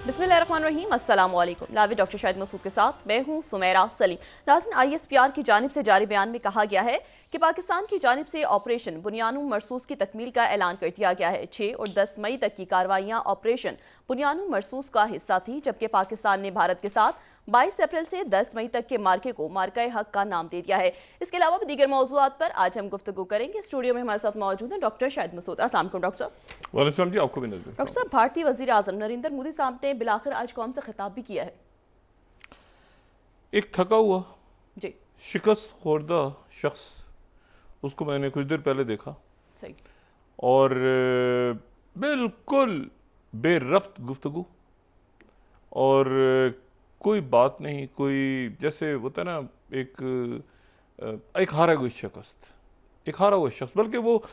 बिस्मिल्लाहिर्रहमानिर्रहीम, अस्सलाम वालेकुम। नाज़रीन, डॉक्टर शाहिद मसूद के साथ मैं हूं सुमेरा सलीम। नाज़रीन, ISPR की जानिब से जारी बयान में कहा गया है कि पाकिस्तान की जानिब से ऑपरेशन बुनियानुम मरसूस की तकमील का ऐलान कर दिया गया है। 6 और 10 मई तक की कार्रवाइयाँ ऑपरेशन बुनियानुम मरसूस का हिस्सा थी, जबकि पाकिस्तान ने भारत के साथ 22 अप्रैल से 10 मई तक के मार्के को मार्का हक का नाम दे दिया है। इसके अलावा भी दीगर मौज़ूआत पर आज हम गुफ्तगू करेंगे। स्टूडियो में हमारे साथ मौजूद हैं डॉक्टर शाहिद मसूद। अस्सलाम वालेकुम डॉक्टर साहब। वालेकुम जी, आपको भी नजर। डॉक्टर साहब, भारतीय वज़ीर आज़म नरेंद्र मोदी साहब ने बिलाखिर आज कौम से खिताब भी किया है? एक थका हुआ जी, शिकस्त खोर्दा शख्स, उसको मैंने कुछ देर पहले देखा सही। और बिल्कुल बेरब्त गुफ्तगू और कोई बात नहीं, कोई जैसे होता है ना, एक हारा हुआ शिकस्त, एक हारा हुआ शख्स। बल्कि वो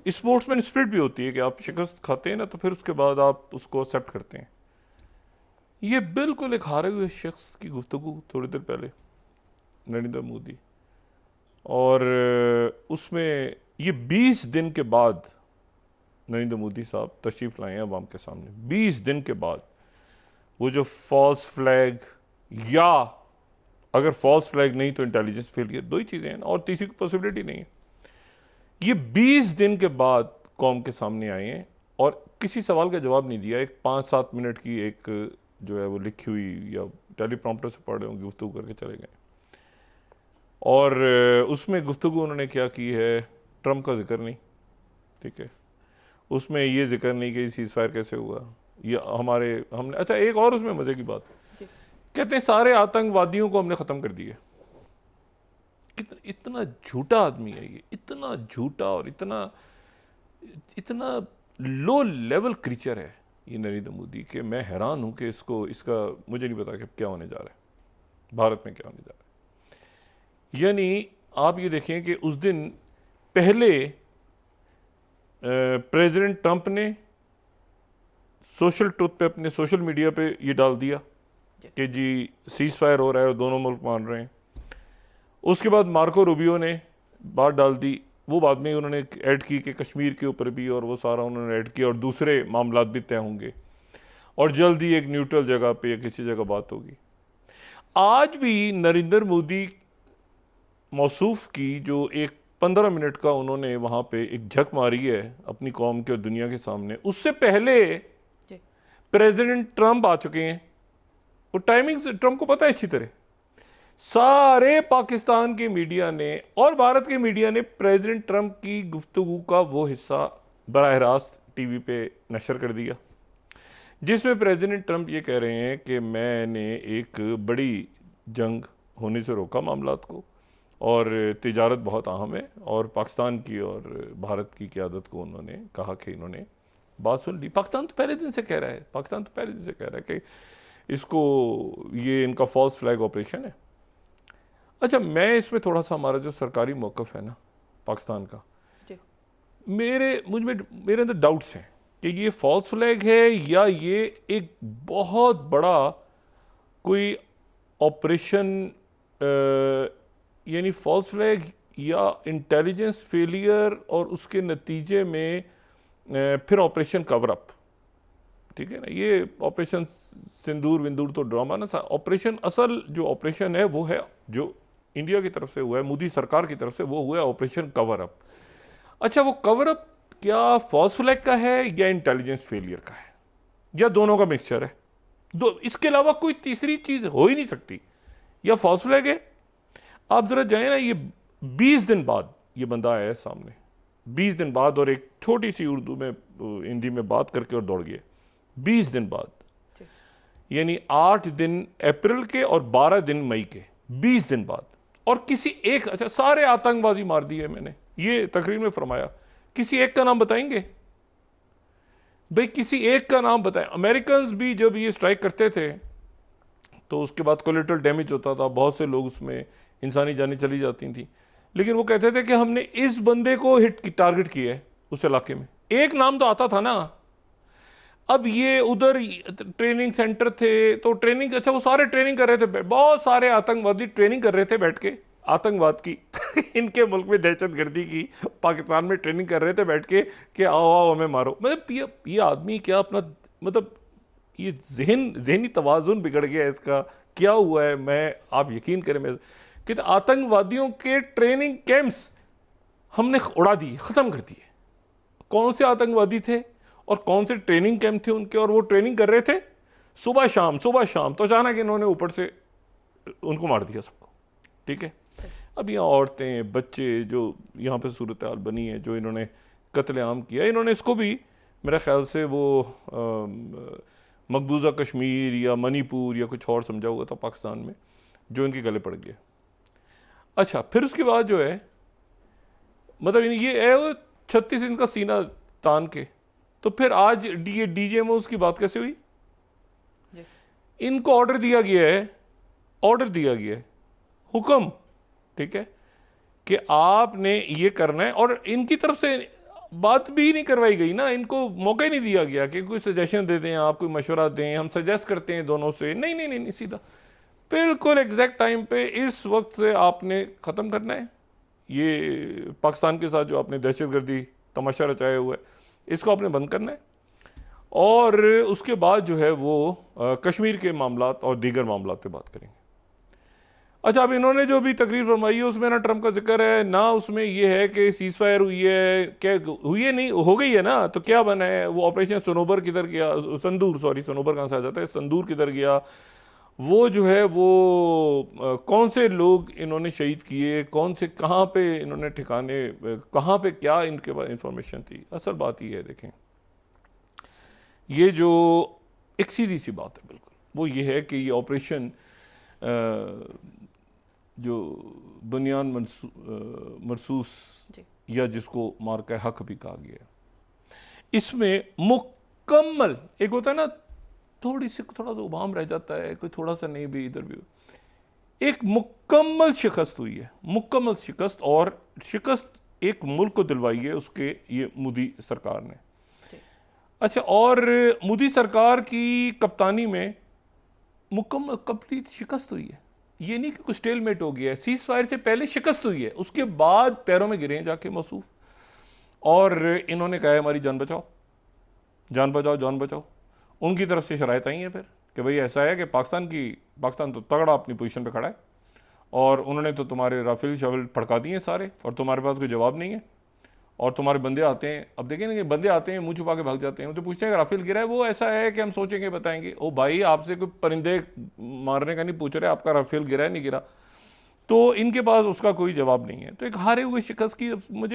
स्पोर्ट्समैन स्पिरिट भी होती है कि आप शिकस्त खाते हैं ना तो फिर उसके बाद आप उसको एक्सेप्ट करते हैं। ये बिल्कुल एक हारे हुए शख्स की गुफ्तगू थोड़ी देर पहले नरेंद्र मोदी, और उसमें ये 20 दिन के बाद नरेंद्र मोदी साहब तशरीफ़ लाए हैं अवाम के सामने। 20 दिन के बाद वो जो फॉल्स फ्लैग, या अगर फॉल्स फ्लैग नहीं तो इंटेलिजेंस फेलियर, दो ही चीज़ें हैं और तीसरी कोई पॉसिबिलिटी नहीं है। ये 20 दिन के बाद कौम के सामने आए हैं और किसी सवाल का जवाब नहीं दिया। एक 5-7 मिनट की एक जो है वो लिखी हुई या टेलीप्रॉम्प्टर से पढ़ रहे होंगे, गुफ्तगू करके चले गए। और उसमें गुफ्तगू उन्होंने क्या की है, ट्रम्प का जिक्र नहीं, ठीक है, उसमें ये जिक्र नहीं कि सीज़ फायर कैसे हुआ, ये हमने अच्छा, एक और उसमें मज़े की बात, कहते हैं सारे आतंकवादियों को हमने ख़त्म कर दिया। इतना झूठा आदमी है ये, इतना झूठा और इतना इतना लो लेवल क्रीचर है ये नरेंद्र मोदी के। मैं हैरान हूं कि इसका मुझे नहीं पता कि क्या होने जा रहा है भारत में, क्या होने जा रहा है। यानी आप ये देखें कि उस दिन पहले प्रेसिडेंट ट्रंप ने सोशल ट्रुथ पे, अपने सोशल मीडिया पे ये डाल दिया कि जी सीज फायर हो रहा है और दोनों मुल्क मान रहे हैं। उसके बाद मार्को रूबियो ने बात डाल दी, वो बाद में उन्होंने ऐड की कि कश्मीर के ऊपर भी, और वो सारा उन्होंने ऐड किया और दूसरे मामला भी तय होंगे और जल्द ही एक न्यूट्रल जगह पे या किसी जगह बात होगी। आज भी नरेंद्र मोदी मौसूफ की जो एक 15 मिनट का उन्होंने वहाँ पे एक झक मारी है अपनी कौम के और दुनिया के सामने, उससे पहले प्रेसिडेंट ट्रंप आ चुके हैं। वो टाइमिंग से ट्रंप को पता है अच्छी तरह। सारे पाकिस्तान के मीडिया ने और भारत के मीडिया ने प्रेसिडेंट ट्रंप की गुफ्तगू का वो हिस्सा बराह रास्त टीवी पे नशर कर दिया, जिसमें प्रेसिडेंट ट्रंप ये कह रहे हैं कि मैंने एक बड़ी जंग होने से रोका मामलात को, और तिजारत बहुत अहम है, और पाकिस्तान की और भारत की क़यादत को उन्होंने कहा कि इन्होंने बात सुन ली। पाकिस्तान तो पहले दिन से कह रहा है, कि इसको, ये इनका फॉल्स फ्लैग ऑपरेशन है। अच्छा, मैं इसमें थोड़ा सा, हमारा जो सरकारी मौक़िफ़ है ना पाकिस्तान का, मेरे अंदर डाउट्स हैं कि ये फॉल्स फ्लैग है या ये एक बहुत बड़ा कोई ऑपरेशन, यानी फॉल्स फ्लैग या इंटेलिजेंस फेलियर और उसके नतीजे में फिर ऑपरेशन कवर अप, ठीक है ना। ये ऑपरेशन सिंदूर विंदूर तो ड्रामा ना, ऑपरेशन, असल जो ऑपरेशन है वो है जो इंडिया की तरफ से हुआ है, मोदी सरकार की तरफ से, वो हुआ है ऑपरेशन कवर अप। अच्छा, वो कवर अप क्या फॉल्स फ्लैग का है या इंटेलिजेंस फेलियर का है, या दोनों का मिक्सचर है? इसके अलावा कोई तीसरी चीज हो ही नहीं सकती। या फॉल्स फ्लैग है, आप जरा जाए ना, ये 20 दिन बाद ये बंदा आया है सामने, 20 दिन बाद, और एक छोटी सी उर्दू में, हिंदी में बात करके और दौड़ गए। 20 दिन बाद, यानी 8 दिन अप्रैल के और 12 दिन मई के, 20 दिन बाद। और किसी एक, अच्छा, सारे आतंकवादी मार दिए मैंने, ये तकरीर में फरमाया, किसी एक का नाम बताएंगे भाई? किसी एक का नाम बताएं। अमेरिकन भी जब ये स्ट्राइक करते थे तो उसके बाद कोलेटरल डैमेज होता था, बहुत से लोग उसमें इंसानी जानें चली जाती थी, लेकिन वो कहते थे कि हमने इस बंदे को टारगेट किया है उस इलाके में। एक नाम तो आता था ना। अब ये उधर ट्रेनिंग सेंटर थे तो ट्रेनिंग, अच्छा, वो सारे ट्रेनिंग कर रहे थे, बहुत सारे आतंकवादी ट्रेनिंग कर रहे थे बैठ के आतंकवाद की इनके मुल्क में दहशतगर्दी की, पाकिस्तान में ट्रेनिंग कर रहे थे बैठ के कि आओ आओ हमें मारो। मतलब ये आदमी क्या अपना, मतलब ये जहनी तवाज़ुन बिगड़ गया है इसका। क्या हुआ है, आप यकीन करें, मैं कि आतंकवादियों के ट्रेनिंग कैंप्स हमने उड़ा दिए, ख़त्म कर दिए। कौन से आतंकवादी थे और कौन से ट्रेनिंग कैंप थे उनके, और वो ट्रेनिंग कर रहे थे सुबह शाम, तो अचानक इन्होंने ऊपर से उनको मार दिया सबको। ठीक है, अब यहाँ औरतें, बच्चे, जो यहाँ पे सूरत हाल बनी है, जो इन्होंने कत्लेआम किया, इन्होंने इसको भी मेरे ख्याल से वो मकबूजा कश्मीर या मणिपुर या कुछ और समझा हुआ था पाकिस्तान में, जो इनके गले पड़ गया। अच्छा, फिर उसके बाद जो है, मतलब ये है वो 36 इंच का सीना तान के, तो फिर आज ये DGMOs की बात कैसे हुई? इनको ऑर्डर दिया गया है, हुक्म, ठीक है, कि आपने ये करना है, और इनकी तरफ से बात भी नहीं करवाई गई ना, इनको मौका ही नहीं दिया गया कि कोई सजेशन दे दें, आप कोई मशवरा दें, हम सजेस्ट करते हैं दोनों से। नहीं, सीधा बिल्कुल एग्जैक्ट टाइम पे इस वक्त से आपने ख़त्म करना है ये पाकिस्तान के साथ जो आपने दहशतगर्दी तमाशा रचाया हुआ है, इसको आपने बंद करना है। और उसके बाद जो है वो कश्मीर के मामलात और दीगर मामलात पे बात करेंगे। अच्छा, अब इन्होंने जो भी तकरीर फरमाई है उसमें ना ट्रंप का जिक्र है, ना उसमें ये है कि सीज फायर हुई है, क्या हुई है, नहीं हो गई है ना, तो क्या बना है, वो ऑपरेशन सनोबर किधर गया, सनोबर कहाँ से आ जाता है, संदूर किधर गया, वो जो है वो कौन से लोग इन्होंने शहीद किए, कौन से कहाँ पे इन्होंने ठिकाने, कहाँ पे क्या इनके पास इंफॉर्मेशन थी। असल बात ये है, देखें, ये जो एक सीधी सी बात है बिल्कुल, वो ये है कि ये ऑपरेशन जो बुनियान मरसूस या जिसको मार्का हक भी कहा गया, इसमें मुकम्मल, एक होता है ना थोड़ा सा उबाम रह जाता है, कोई थोड़ा सा नहीं भी इधर भी, एक मुकम्मल शिकस्त हुई है, मुकम्मल शिकस्त, और शिकस्त एक मुल्क को दिलवाई है उसके ये मोदी सरकार ने। अच्छा, और मोदी सरकार की कप्तानी में मुकम्मल कंप्लीट शिकस्त हुई है, ये नहीं कि कुछ स्टेलमेट हो गया है, सीज फायर से पहले शिकस्त हुई है, उसके बाद पैरों में गिरे हैं जाके मौसूफ, और इन्होंने कहा है हमारी जान बचाओ, जान बचाओ, जान बचाओ। उनकी तरफ से शराइत आई है फिर कि भाई ऐसा है कि पाकिस्तान तो तगड़ा अपनी पोजीशन पे खड़ा है, और उन्होंने तो तुम्हारे राफेल शाफेल फड़का दिए सारे, और तुम्हारे पास कोई जवाब नहीं है, और तुम्हारे बंदे आते हैं, अब देखें ना कि बंदे आते हैं मुंह छुपा के भाग जाते हैं, तो पूछते हैं राफेल गिरा है, वो ऐसा है कि हम सोचेंगे बताएंगे। ओ भाई, आपसे कोई परिंदे मारने का नहीं पूछ रहे, आपका राफेल गिरा है नहीं गिरा, तो इनके पास उसका कोई जवाब नहीं है। तो एक हारे हुए शिकस्त की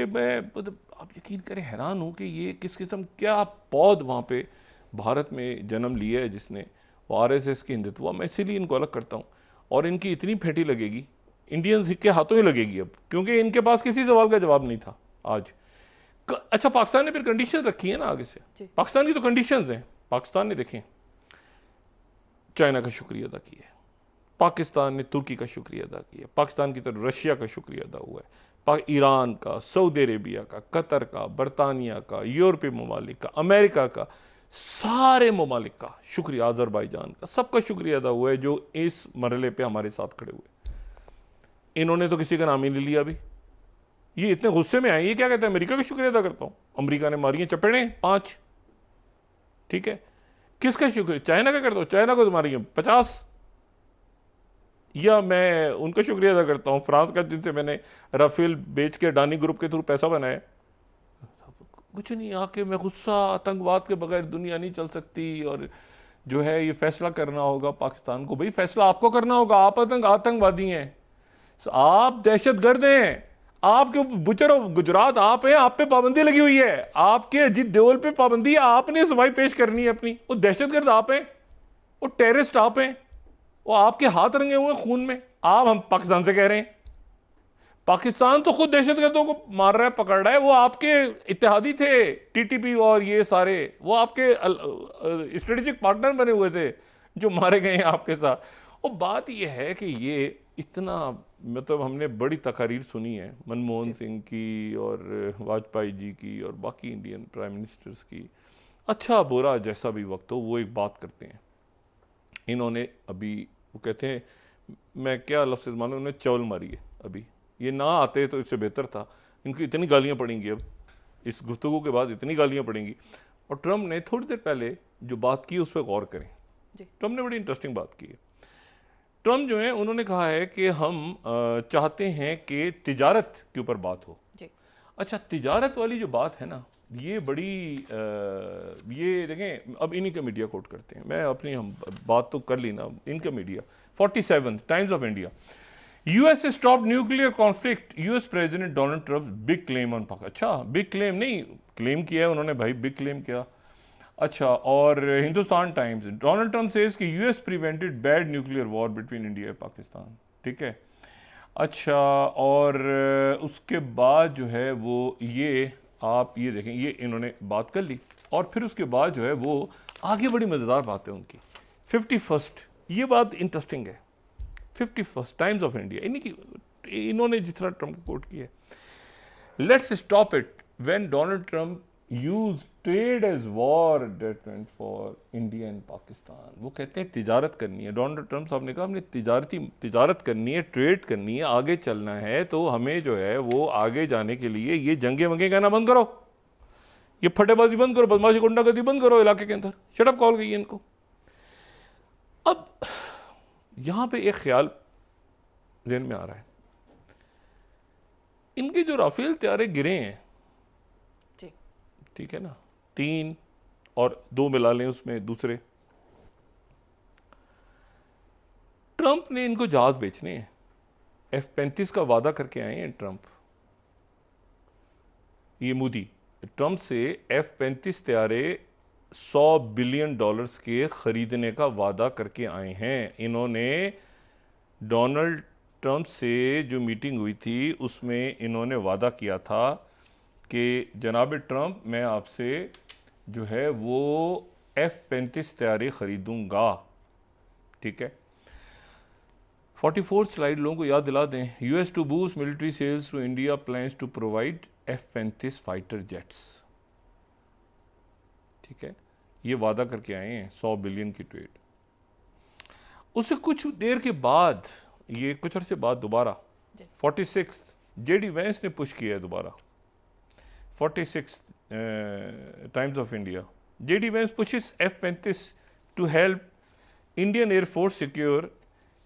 मैं आप यकीन करें हैरान हूँ कि ये किस किस्म क्या पौध वहाँ पे भारत में जन्म लिया है जिसने, वो RSS की हिंदुत्व, मैं इसीलिए इनको अलग करता हूँ, और इनकी इतनी फेंटी लगेगी इंडियंस के हाथों ही लगेगी अब, क्योंकि इनके पास किसी सवाल का जवाब नहीं था आज। अच्छा, पाकिस्तान ने फिर कंडीशन रखी है ना आगे से, पाकिस्तान की तो कंडीशंस हैं, पाकिस्तान ने देखें चाइना का शुक्रिया अदा किया है, पाकिस्तान ने तुर्की का शुक्रिया अदा किया, पाकिस्तान की तरफ रशिया का शुक्रिया अदा हुआ है, ईरान का, सऊदी अरेबिया का, कतर का, बरतानिया का, यूरोपीय ममालिक का, अमेरिका का, सारे ममालिक का शुक्रिया, अजरबैजान का, सबका शुक्रिया अदा हुआ है जो इस मरहले पे हमारे साथ खड़े हुए। इन्होंने तो किसी का नाम ही नहीं लिया अभी, ये इतने गुस्से में आए, ये क्या कहते हैं अमेरिका का शुक्रिया अदा करता हूं, अमेरिका ने मारी है चपेड़े 5, ठीक है, किसका शुक्रिया, चाइना का करता हूं, चाइना को तो मारी है 50, या मैं उनका शुक्रिया अदा करता हूं फ्रांस का जिनसे मैंने राफेल बेच के अडानी ग्रुप के थ्रू पैसा बनाया। कुछ नहीं, आके मैं गुस्सा, आतंकवाद के बगैर दुनिया नहीं चल सकती, और जो है ये फैसला करना होगा पाकिस्तान को। भाई फैसला आपको करना होगा, आप आतंकवादी हैं, आप दहशतगर्द हैं, आपके बुचर गुजरात आप हैं, आप पे पाबंदी लगी हुई है, आपके अजीत देवल पे पाबंदी है, आपने सफाई पेश करनी है अपनी। वो दहशतगर्द आप हैं, वो टेररिस्ट आप हैं, वो आपके हाथ रंगे हुए खून में। आप हम पाकिस्तान से कह रहे हैं, पाकिस्तान तो खुद दहशतगर्दों को मार रहा है, पकड़ रहा है, वो आपके इत्तेहादी थे, TTP और ये सारे, वो आपके स्ट्रेटेजिक पार्टनर बने हुए थे जो मारे गए हैं आपके साथ। और बात यह है कि ये इतना, मतलब हमने बड़ी तकारीर सुनी है मनमोहन सिंह की और वाजपेयी जी की और बाकी इंडियन प्राइम मिनिस्टर्स की, अच्छा बुरा जैसा भी वक्त हो वो एक बात करते हैं। इन्होंने अभी वो कहते हैं, मैं क्या लफ्ज़ मानूं, उन्होंने चौल मारी है अभी, ये ना आते तो इससे बेहतर था। इनकी इतनी गालियां पड़ेंगी अब, इस गुफ्तगू के बाद इतनी गालियां पड़ेंगी। और ट्रम्प ने थोड़ी देर पहले जो बात की उस पर गौर करें। जी। ट्रम्प ने बड़ी इंटरेस्टिंग बात की है। ट्रम्प जो है उन्होंने कहा है कि हम चाहते हैं कि तिजारत के ऊपर बात हो। जी। अच्छा, तिजारत वाली जो बात है ना, ये बड़ी ये देखें, अब इन्हीं का मीडिया कोट करते हैं, मैं अपनी हम बात तो कर ली ना, इनका media 47 times of India, US stop nuclear conflict, US president Donald Trump big claim on Pakistan. अच्छा, बिग क्लेम नहीं, क्लेम किया है उन्होंने भाई, बिग क्लेम किया। अच्छा, और Hindustan Times, Donald Trump says कि US prevented bad nuclear war between India और पाकिस्तान। ठीक है। अच्छा, और उसके बाद जो है वो ये आप ये देखें, ये इन्होंने बात कर ली और फिर उसके बाद जो है वो आगे बड़ी मज़ेदार बात है उनकी। 51st, ये बात इंटरेस्टिंग है। 51st टाइम्स ऑफ इंडिया, इन्होंने जिस तरह ट्रम्प को कोट किया, let's stop it when Donald Trump use trade as war deterrent for India and Pakistan. वो कहते हैं तिजारत करनी है, डोनाल्ड ट्रम्प साहब ने कहा हमने तिजारत करनी है, ट्रेड करनी है, आगे चलना है, तो हमें जो है वो आगे जाने के लिए ये जंगे वंगे कहना बंद करो, ये फटेबाजी बंद करो, बदमाशी गुंडागर्दी बंद करो इलाके के अंदर, शटअप कॉल गई है इनको। अब यहां पे एक ख्याल ज़हन में आ रहा है, इनके जो राफेल तैयारे गिरे हैं, ठीक है ना, 3 और 2 मिला लें उसमें दूसरे, ट्रंप ने इनको जहाज बेचने हैं। F-35 का वादा करके आए हैं ट्रंप, ये मोदी ट्रंप से F-35 तैयारे $100 बिलियन के खरीदने का वादा करके आए हैं। इन्होंने डोनाल्ड ट्रंप से जो मीटिंग हुई थी उसमें इन्होंने वादा किया था कि जनाब ट्रंप, मैं आपसे जो है वो F-35 तैयारी खरीदूंगा। ठीक है। 44 स्लाइड लोगों को याद दिला दें, US to boost military sales to India, plans to provide F-35 fighter jets. ठीक है, ये वादा करके आए हैं 100 बिलियन की ट्रेड। उससे कुछ देर के बाद, ये कुछ अर्से बाद दोबारा 46 जेडी वैंस ने पुश किया है दोबारा। 46 Times of India, JD Vance pushes F-35 to help Indian air force secure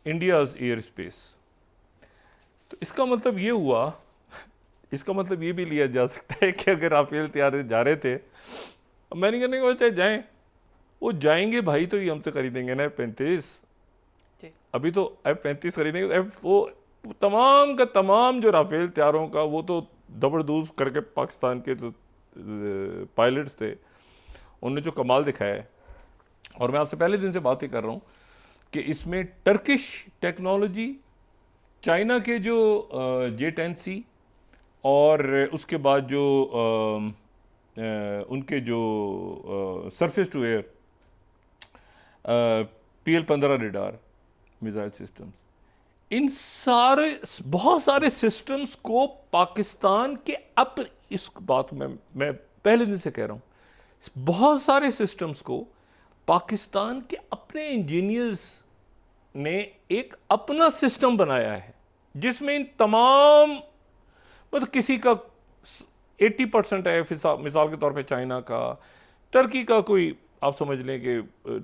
India's air space. तो इसका मतलब ये हुआ, इसका मतलब ये भी लिया जा सकता है कि अगर राफेल तैयार जा रहे थे, मैंने कहने को चाहे जाएं, वो जाएंगे भाई तो ये हमसे खरीदेंगे ना F-35। अभी तो F-35 खरीदेंगे, वो तमाम का तमाम जो राफेल तैयारों का वो तो दबरदूज करके पाकिस्तान के जो पायलट्स थे उन्होंने जो कमाल दिखाया है। और मैं आपसे पहले दिन से बात ही कर रहा हूँ कि इसमें टर्किश टेक्नोलॉजी, चाइना के जो J-10C और उसके बाद जो उनके जो surface to air PL-15 radar missile systems, इन सारे बहुत सारे सिस्टम्स को पाकिस्तान के इस बात में मैं पहले दिन से कह रहा हूँ, बहुत सारे सिस्टम्स को पाकिस्तान के अपने इंजीनियर्स ने एक अपना सिस्टम बनाया है जिसमें इन तमाम, मतलब किसी का 80% है, मिसाल के तौर पे चाइना का, टर्की का कोई आप समझ लें कि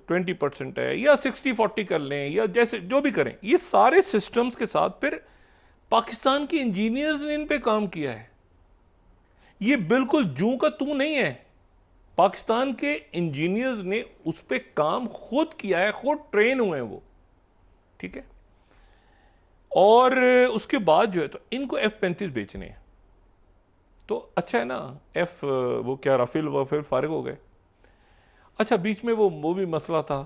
20% है, या 60-40 कर लें, या जैसे जो भी करें, ये सारे सिस्टम्स के साथ फिर पाकिस्तान के इंजीनियर्स ने इन पे काम किया है। ये बिल्कुल जूं का तू नहीं है, पाकिस्तान के इंजीनियर्स ने उस पे काम खुद किया है, खुद ट्रेन हुए हैं वो। ठीक है। और उसके बाद जो है तो इनको F-35 बेचने हैं, तो अच्छा है ना, वो क्या राफेल वाफेल फारिग हो गए। अच्छा, बीच में वो भी मसला था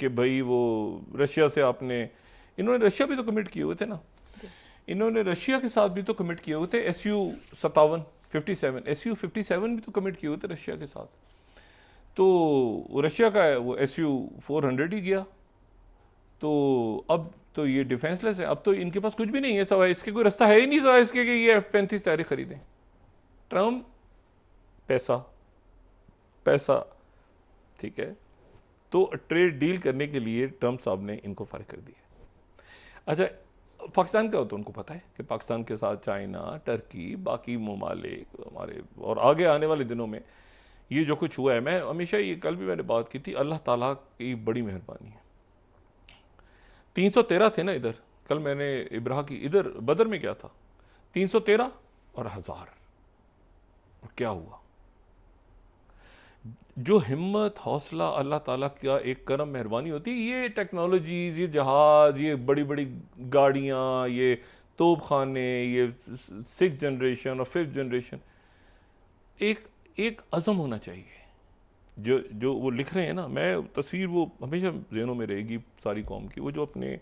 कि भाई वो रशिया से आपने, इन्होंने रशिया भी तो कमिट किए हुए थे ना, इन्होंने रशिया के साथ भी तो कमिट किए हुए थे, SU-57 भी तो कमिट किए हुए थे रशिया के साथ। तो रशिया का वो SU-400 ही गया, तो अब तो ये डिफेंसलेस है, अब तो इनके पास कुछ भी नहीं है, सवाए इसके कोई रास्ता है ही नहीं सवाए इसके कि ये F-35 तैयारी खरीदें। ट्रम्प पैसा पैसा, ठीक है, तो ट्रेड डील करने के लिए ट्रम्प साहब ने इनको फारिग कर दिया। अच्छा, पाकिस्तान का तो उनको पता है कि पाकिस्तान के साथ चाइना, टर्की, बाकी ममालिक हमारे, और आगे आने वाले दिनों में ये जो कुछ हुआ है, मैं हमेशा ये कल भी मैंने बात की थी, अल्लाह ताला की बड़ी मेहरबानी है। 313 थे ना इधर, कल मैंने इब्राह की इधर बदर में क्या था, 313 और 1000, और क्या हुआ? जो हिम्मत हौसला अल्लाह ताला का एक करम मेहरबानी होती है। ये टेक्नोलॉजीज़, ये जहाज़, ये बड़ी बड़ी गाड़ियाँ, ये तोप खाने, ये 6th जनरेशन और 5th जनरेशन, एक एक अज़म होना चाहिए। जो जो वो लिख रहे हैं ना, मैं तस्वीर वो हमेशा ज़हनों में रहेगी सारी कौम की, वो जो अपने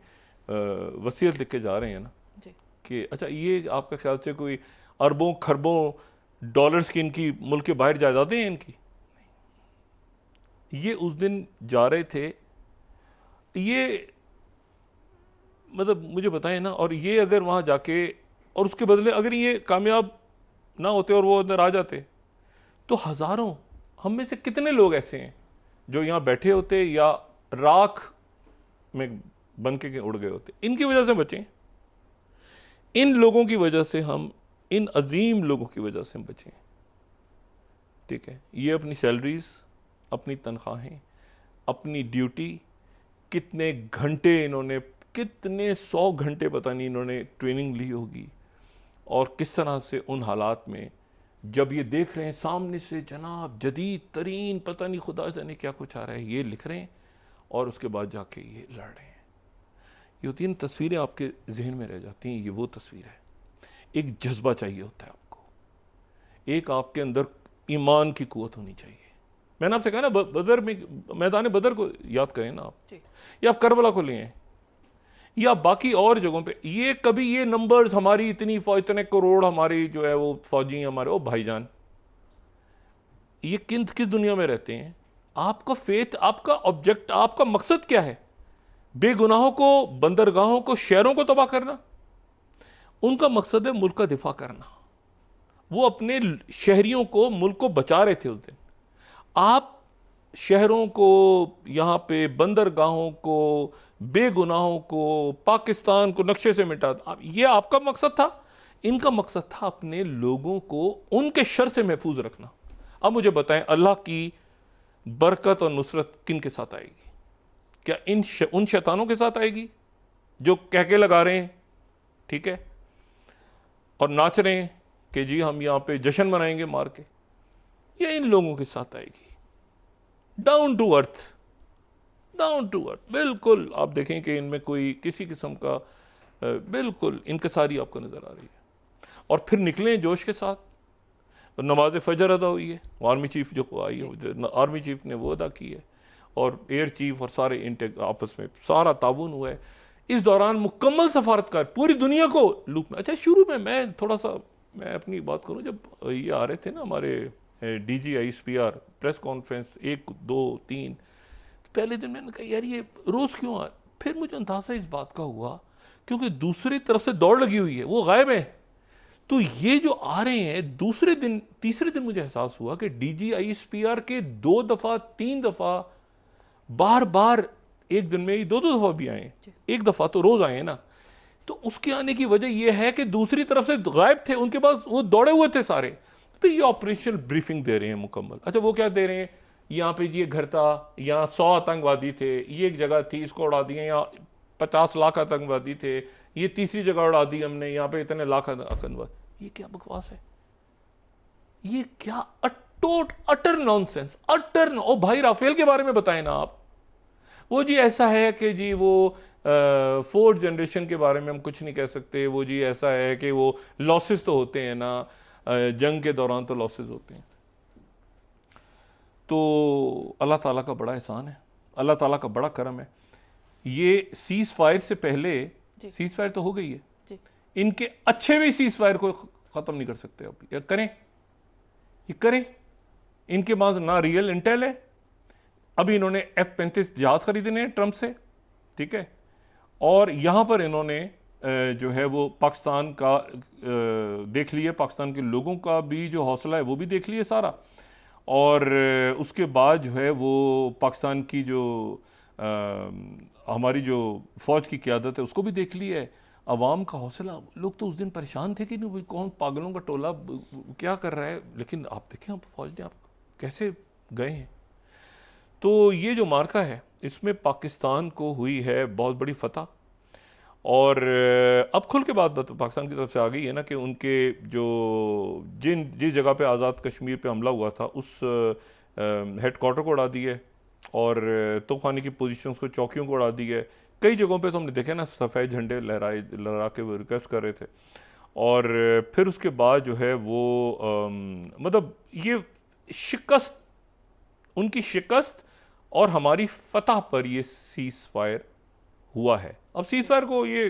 वसीयत लिख के जा रहे हैं ना जी। कि अच्छा ये आपका ख्याल से कोई अरबों खरबों डॉलर्स की इनकी मुल्क के बाहर जायदादें हैं इनकी, ये उस दिन जा रहे थे, ये मतलब मुझे बताएं ना, और ये अगर वहाँ जाके और उसके बदले अगर ये कामयाब ना होते और वो अंदर आ जाते, तो हज़ारों, हम में से कितने लोग ऐसे हैं जो यहाँ बैठे होते या राख में बन के उड़ गए होते। इनकी वजह से बचें, इन लोगों की वजह से हम, इन अजीम लोगों की वजह से हम बचें, ठीक है। ये अपनी सैलरीज, अपनी तनख्वाहें, अपनी ड्यूटी, कितने घंटे इन्होंने, कितने 100 घंटे पता नहीं इन्होंने ट्रेनिंग ली होगी, और किस तरह से उन हालात में जब ये देख रहे हैं सामने से जनाब जदीद तरीन पता नहीं खुदा जाने क्या कुछ आ रहा है, ये लिख रहे हैं और उसके बाद जाके ये लड़ रहे हैं। ये होती है ना तस्वीरें, आपके जहन में रह जाती हैं। ये वो तस्वीर है। एक जज्बा चाहिए होता है आपको, एक आपके अंदर ईमान की कुव्वत होनी चाहिए। मैंने आपसे कहा ना, बदर में, मैदान बदर को याद करें ना आप, या आप करबला को लें, या बाकी और जगहों पे, ये कभी ये नंबर्स हमारी इतनी फौज, इतने करोड़ हमारी जो है वो फौजी हमारे, ओ भाईजान, ये किस दुनिया में रहते हैं? आपका फेथ, आपका ऑब्जेक्ट, आपका मकसद क्या है? बेगुनाहों को, बंदरगाहों को, शहरों को तबाह करना? उनका मकसद है मुल्क का दिफा करना। वो अपने शहरियों को, मुल्क को बचा रहे थे उस दिन। आप शहरों को, यहाँ पे बंदरगाहों को, बेगुनाहों को, पाकिस्तान को नक्शे से मिटा, ये आपका मकसद था। इनका मकसद था अपने लोगों को उनके शर से महफूज रखना। अब मुझे बताएं, अल्लाह की बरकत और नुसरत किन के साथ आएगी? क्या उन शैतानों के साथ आएगी जो कह के लगा रहे हैं, ठीक है, और नाच रहे हैं कि जी हम यहाँ पे जश्न मनाएंगे मार के, या इन लोगों के साथ आएगी? Down to earth, down to earth, बिल्कुल। आप देखें कि इनमें कोई किसी किस्म का बिल्कुल इनकसारी आपको नजर आ रही है। और फिर निकले जोश के साथ, नमाज फजर अदा हुई है, आर्मी चीफ जो आई है, आर्मी चीफ ने वो अदा की है, और एयर चीफ और सारे इंटेक आपस में सारा ताउन हुआ है। इस दौरान मुकम्मल सफारतकार पूरी दुनिया को लूप में। अच्छा, शुरू में मैं थोड़ा सा मैं अपनी बात करूं, जब ये आ रहे थे ना हमारे DG ISPR प्रेस कॉन्फ्रेंस 1 2 3, पहले दिन मैंने कहा यार ये रोज़ क्यों आ, फिर मुझे अंदाज़ा इस बात का हुआ क्योंकि दूसरी तरफ से दौड़ लगी हुई है, वो गायब है। तो ये जो आ रहे हैं दूसरे दिन, तीसरे दिन मुझे एहसास हुआ कि DG ISPR के 2 दफ़ा 3 दफ़ा बार बार एक दिन में ही 2 दफ़ा भी आए, एक दफ़ा तो रोज़ आए ना। तो उसके आने की वजह यह है कि दूसरी तरफ से गायब थे, उनके पास वो दौड़े हुए थे सारे। तो ये ऑपरेशनल ब्रीफिंग दे रहे हैं मुकम्मल। अच्छा, वो क्या दे रहे हैं? यहाँ पे ये घर था, यहाँ 100 आतंकवादी थे, ये एक जगह थी इसको उड़ा दिए, यहाँ 50 लाख आतंकवादी थे, ये तीसरी जगह उड़ा दी हमने, यहाँ पे इतने लाख आतंकवादी। ये क्या बकवास है? ये क्या अटर नॉनसेंस, अटर। ओ भाई, राफेल के बारे में बताएं ना आप। वो जी ऐसा है कि जी वो 4th जनरेशन के बारे में हम कुछ नहीं कह सकते। वो जी ऐसा है कि वो लॉसेस तो होते हैं ना, जंग के दौरान तो लॉसेस होते हैं। तो अल्लाह ताला का बड़ा एहसान है, अल्लाह ताला का बड़ा करम है। ये सीज फायर से पहले, सीज फायर तो हो गई है, इनके अच्छे भी सीज फायर को ख़त्म नहीं कर सकते। अब ये करें, ये करें। इनके पास ना रियल इंटेल है। अभी इन्होंने F-35 जहाज खरीदने हैं ट्रंप से, ठीक है, और यहाँ पर इन्होंने जो है वो पाकिस्तान का देख लिए, पाकिस्तान के लोगों का भी जो हौसला है वो भी देख लिए सारा, और उसके बाद जो है वो पाकिस्तान की जो हमारी जो फ़ौज की क़यादत है उसको भी देख ली है। अवाम का हौसला, लोग तो उस दिन परेशान थे कि नहीं कौन पागलों का टोला क्या कर रहा है, लेकिन आप देखें आप फ़ौज ने आप कैसे गए हैं। तो ये जो मार्का है इसमें पाकिस्तान को हुई है बहुत बड़ी फतह। और अब खुल के बात पाकिस्तान की तरफ से आ गई है ना कि उनके जो जिस जगह पे आज़ाद कश्मीर पे हमला हुआ था उस हेडक्वार्टर को उड़ा दिया है और तोखानी की पोजीशंस को, चौकियों को उड़ा दिया है। कई जगहों पे तो हमने देखा ना सफ़ेद झंडे लहरा के वो रिक्वेस्ट कर रहे थे। और फिर उसके बाद जो है वो मतलब ये शिकस्त, उनकी शिकस्त और हमारी फतह पर ये सीज़ फायर हुआ है। अब सीज़ फायर को ये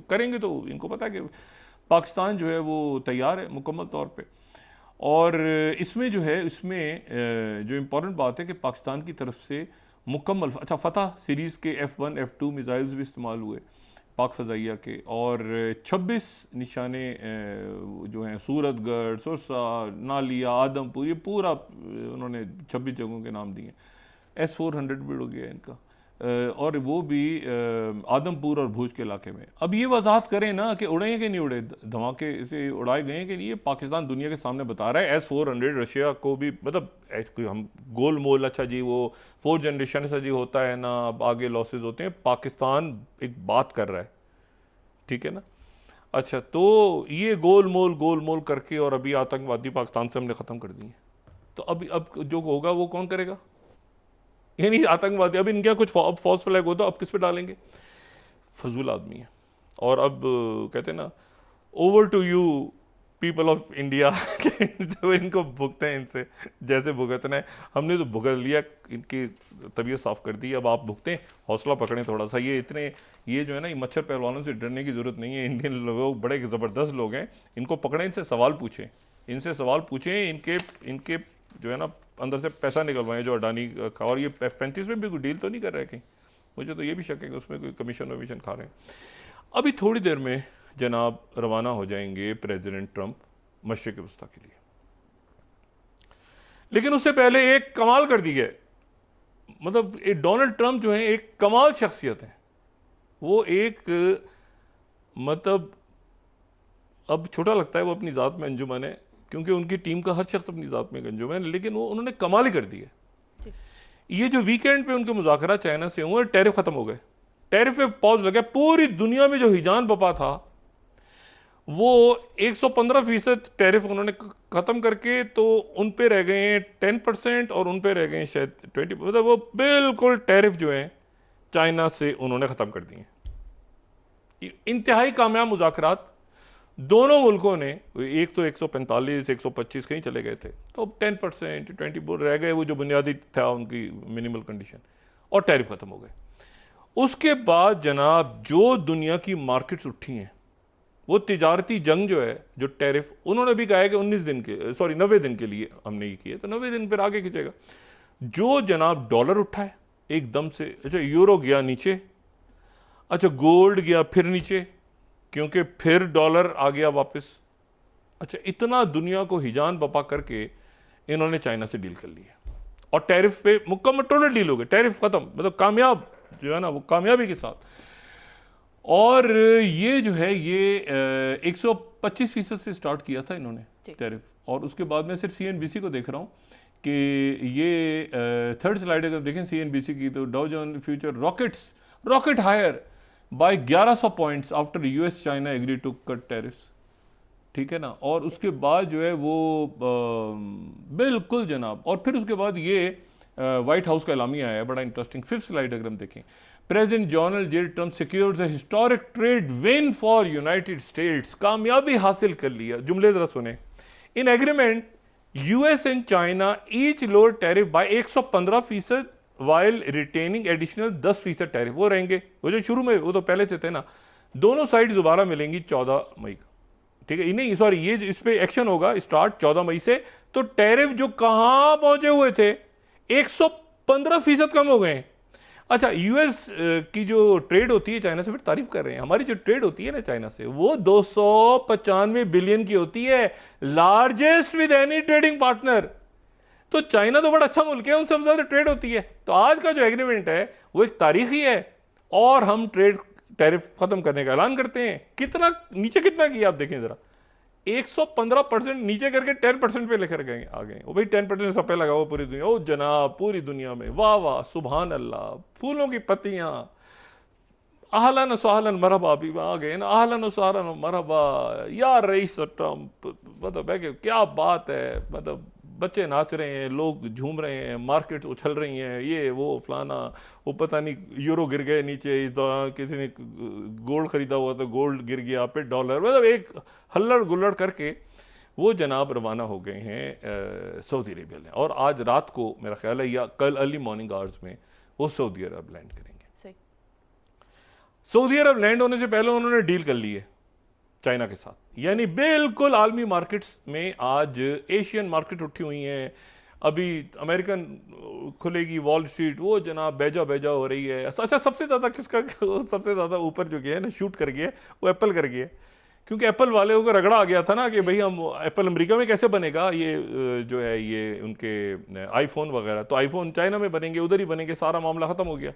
करेंगे तो इनको पता है कि पाकिस्तान जो है वो तैयार है मुकम्मल तौर पे। और इसमें जो है, इसमें जो इम्पोर्टेंट बात है कि पाकिस्तान की तरफ से मुकम्मल फतह सीरीज़ के F1 F2 मिसाइल्स भी इस्तेमाल हुए पाक फ़ज़ाइया के, और 26 निशाने जो हैं सूरतगढ़, सुरसा, नालिया, आदमपुर, ये पूरा उन्होंने 26 जगहों के नाम दिए। S-400 भी उड़ गया इनका, और वो भी आदमपुर और भूज के इलाके में। अब ये वजाहत करें ना कि उड़े हैं कि नहीं उड़े, धमाके से उड़ाए गए हैं कि नहीं, ये पाकिस्तान दुनिया के सामने बता रहा है। S-400 रशिया को भी, मतलब कोई हम गोल मोल, अच्छा जी वो 4th जनरेशन से जी होता है ना, अब आगे लॉसेज होते हैं, पाकिस्तान एक बात कर रहा है, ठीक है ना। अच्छा, तो ये गोल मोल करके और अभी आतंकवादी पाकिस्तान से हमने ख़त्म कर दिए, तो अब जो होगा वो कौन करेगा? यानी आतंकवादी, अब इनका कुछ फॉल्स फ्लैग होता अब किस पे डालेंगे? फजूल आदमी है। और अब कहते हैं ना, over to you people of India, जो इनको भुगते हैं, इनसे जैसे भुगतना है, हमने तो भुगत लिया, इनकी तबीयत साफ़ कर दी, अब आप भुगतें, हौसला पकड़ें थोड़ा सा। ये जो है ना, ये मच्छर पहलवानों से डरने की ज़रूरत नहीं है। इंडियन लोग बड़े ज़बरदस्त लोग हैं, इनको पकड़ें, इनसे सवाल पूछें, इनके जो है ना अंदर से पैसा निकलवाएं जो अडानी का। और ये F-35 में भी कोई डील तो नहीं कर रहे कहीं, मुझे तो ये भी शक है कि उसमें कोई कमीशन वमीशन खा रहे हैं। अभी थोड़ी देर में जनाब रवाना हो जाएंगे प्रेसिडेंट ट्रंप मशरिक़ वस्ता के लिए, लेकिन उससे पहले एक कमाल कर दी है। मतलब डोनाल्ड ट्रंप जो है एक कमाल शख्सियत है। वो एक मतलब अब छोटा लगता है वो अपनी ज़ात में अंजुमन है, क्योंकि उनकी टीम का हर शख्स अपनी ज़ात में अंजुमन है, लेकिन वो उन्होंने कमाल ही कर दी है। ये जो वीकेंड पे उनके मुज़ाकरा चाइना से हुए, टैरिफ ख़त्म हो गए, टैरिफ पे पॉज लगा। पूरी दुनिया में जो हिजान बपा था वो 115% टैरिफ उन्होंने ख़त्म करके, तो उन पे रह गए हैं 10% और उन पे रह गए हैं शायद 20%। मतलब वो बिल्कुल टैरिफ जो है चाइना से उन्होंने ख़त्म कर दिए। इंतहाई कामयाब मुज़ाकरात दोनों मुल्कों ने, एक तो 145 125 कहीं चले गए थे, तो 10% 20% रह गए, वो जो बुनियादी था उनकी मिनिमल कंडीशन, और टैरिफ ख़त्म हो गए। उसके बाद जनाब जो दुनिया की मार्केट्स उठी हैं, वो तिजारती जंग जो है, जो टैरिफ उन्होंने भी कहा है कि 90 दिन के लिए हमने ये किया, तो 90 दिन फिर आगे खींचेगा। जो जनाब डॉलर उठा है एकदम से, अच्छा यूरो गया नीचे, अच्छा गोल्ड गया फिर नीचे, क्योंकि फिर डॉलर आ गया वापस। अच्छा, इतना दुनिया को हिजान बपा करके इन्होंने चाइना से डील कर लिया, और टैरिफ पे मुकम्मल टोटल डील हो गई, टैरिफ ख़त्म, मतलब कामयाब जो है ना, वो कामयाबी के साथ। और ये जो है ये 125% से स्टार्ट किया था इन्होंने टैरिफ, और उसके बाद में सिर्फ CNBC को देख रहा हूँ कि ये थर्ड स्लाइड अगर देखें CNBC की, तो Dow Jones future rocket higher by 1100 points after US China agree to cut tariffs, ठीक है ना। और उसके बाद जो है वो बिल्कुल जनाब, और फिर उसके बाद ये वाइट हाउस का एलामिया आया बड़ा इंटरेस्टिंग। 5th स्लाइड अगर हम देखें, President Donald J. Trump secures a historic trade win for United States, कामयाबी हासिल कर लिया। जुमले जरा सुने। In agreement US and China each lower tariff by 115% while retaining additional 10% tariff. वो रहेंगे, वो जो शुरू में, वो तो पहले से थे ना। दोनों साइड दोबारा मिलेंगी 14 मई को, ठीक है। नहीं सॉरी, ये इस पे एक्शन होगा स्टार्ट 14 मई से। तो टैरिफ जो कहां पहुंचे हुए थे 115% कम हो गए। अच्छा, US की जो ट्रेड होती है चाइना से, फिर तारीफ कर रहे हैं, हमारी जो ट्रेड होती है ना चाइना से, वो 295 बिलियन की होती है, largest with any trading partner. तो चाइना तो बड़ा अच्छा मुल्क है, उनसे ज्यादा ट्रेड होती है। तो आज का जो एग्रीमेंट है वो एक तारीखी है, और हम ट्रेड टैरिफ खत्म करने का ऐलान करते हैं। कितना नीचे कितना किया आप देखें जरा, 115% नीचे करके 10% पे लेकर गए आ गए। वो भाई 10% सब पे लगा हुआ पूरी दुनिया। ओ जनाब, पूरी दुनिया में वाह वाह सुभान अल्लाह, फूलों की पत्तियां, आहलन सहलन मरहबा, अभी आ गए ना, आहलन सहलन मरहबा यार रईस ट्रम्प। मतलब है कि क्या बात है, मतलब बच्चे नाच रहे हैं, लोग झूम रहे हैं, मार्केट उछल रही हैं, ये वो फलाना, वो पता नहीं यूरो गिर गए नीचे इस दौरान, किसी ने गोल्ड खरीदा हुआ तो गोल्ड गिर गया, फिर डॉलर, मतलब एक हल्लड़ गुल्लड़ करके वो जनाब रवाना हो गए हैं सऊदी अरेबिया में। और आज रात को मेरा ख्याल है या कल अर्ली मॉर्निंग आवर्स में वो सऊदी अरब लैंड करेंगे। सऊदी अरब लैंड होने से पहले उन्होंने डील कर ली है चाइना के साथ, यानी बिल्कुल आलमी मार्केट्स में आज एशियन मार्केट उठी हुई हैं। अभी अमेरिकन खुलेगी वॉल स्ट्रीट, वो जनाब बेजा बेजा हो रही है। अच्छा, सबसे ज़्यादा किसका सबसे ज़्यादा ऊपर जो गया है ना, शूट कर गया है, वो एप्पल कर गया है। क्योंकि एप्पल वाले को रगड़ा आ गया था ना कि भाई हम एप्पल अमेरिका में कैसे बनेगा, ये जो है ये उनके आईफोन वगैरह, तो आईफोन चाइना में बनेंगे, उधर ही बनेंगे, सारा मामला ख़त्म हो गया।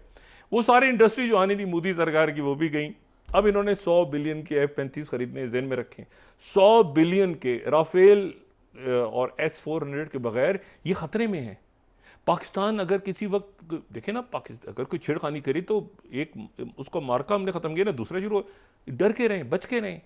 वो सारी इंडस्ट्री जो आनी थी मोदी सरकार की वो भी गई। अब इन्होंने 100 बिलियन के F-35 खरीदने जेन में रखे, 100 बिलियन के राफेल और S-400 के बगैर ये खतरे में है। पाकिस्तान अगर किसी वक्त देखे ना, पाकिस्तान अगर कोई छेड़खानी करी तो एक उसको मार्का हमने खत्म किया ना, दूसरा शुरू, डर के रहें, बच के रहें,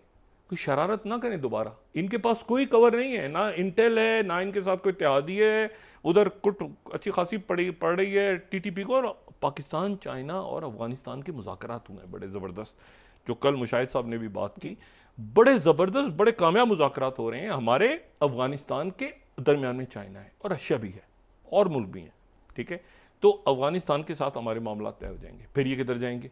कोई शरारत ना करें दोबारा। इनके पास कोई कवर नहीं है, ना इंटेल है, ना इनके साथ कोई इत्तेहादी है, उधर कुछ अच्छी खासी पड़ रही है TTP को। और पाकिस्तान, चाइना और अफगानिस्तान के मुज़ाकरात हुए बड़े ज़बरदस्त, जो कल मुशाहिद साहब ने भी बात की, बड़े ज़बरदस्त बड़े कामयाब मुज़ाकरात हो रहे हैं हमारे अफगानिस्तान के दरमियान में। चाइना है और रशिया भी है और मुल्क भी हैं, ठीक है। तो अफगानिस्तान के साथ हमारे मामला तय हो जाएंगे, फिर ये किधर जाएंगे।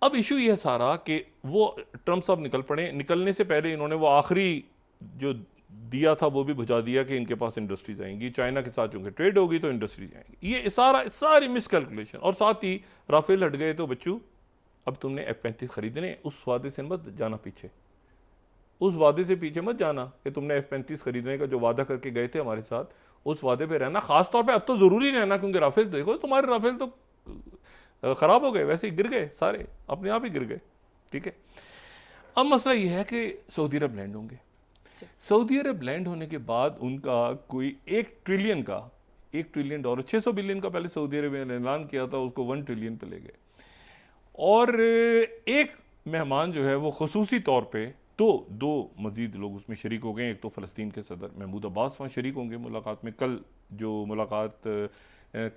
अब इशू ये है सारा कि वो ट्रम्प साहब निकल पड़े, निकलने से पहले इन्होंने वो आखिरी जो दिया था वो भी बुझा दिया कि इनके पास इंडस्ट्रीज आएंगी, चाइना के साथ चूंकि ट्रेड होगी तो इंडस्ट्रीज आएंगी। ये सारी मिसकैलकुलेशन। और साथ ही राफेल हट गए तो बच्चू अब तुमने F-35 खरीदने, उस वादे से मत जाना पीछे, उस वादे से पीछे मत जाना कि तुमने F-35 खरीदने का जो वादा करके गए थे हमारे साथ, उस वादे पे रहना। खास तौर पे अब तो ज़रूरी रहना, क्योंकि राफेल देखो, तुम्हारे राफेल तो ख़राब हो गए, वैसे ही गिर गए, सारे अपने आप ही गिर गए, ठीक है। अब मसला ये है कि सऊदी अरब लैंड होंगे। सऊदी अरब लैंड होने के बाद उनका कोई $1 ट्रिलियन $600 बिलियन का पहले सऊदी अरब ने ऐलान किया था, उसको 1 ट्रिलियन पे ले गए। और एक मेहमान जो है वो खुसूसी तौर पे दो मजीद लोग उसमें शरीक हो गए। एक तो फ़लस्तीन के सदर महमूद अब्बास वहाँ शरीक होंगे मुलाकात में। कल जो मुलाकात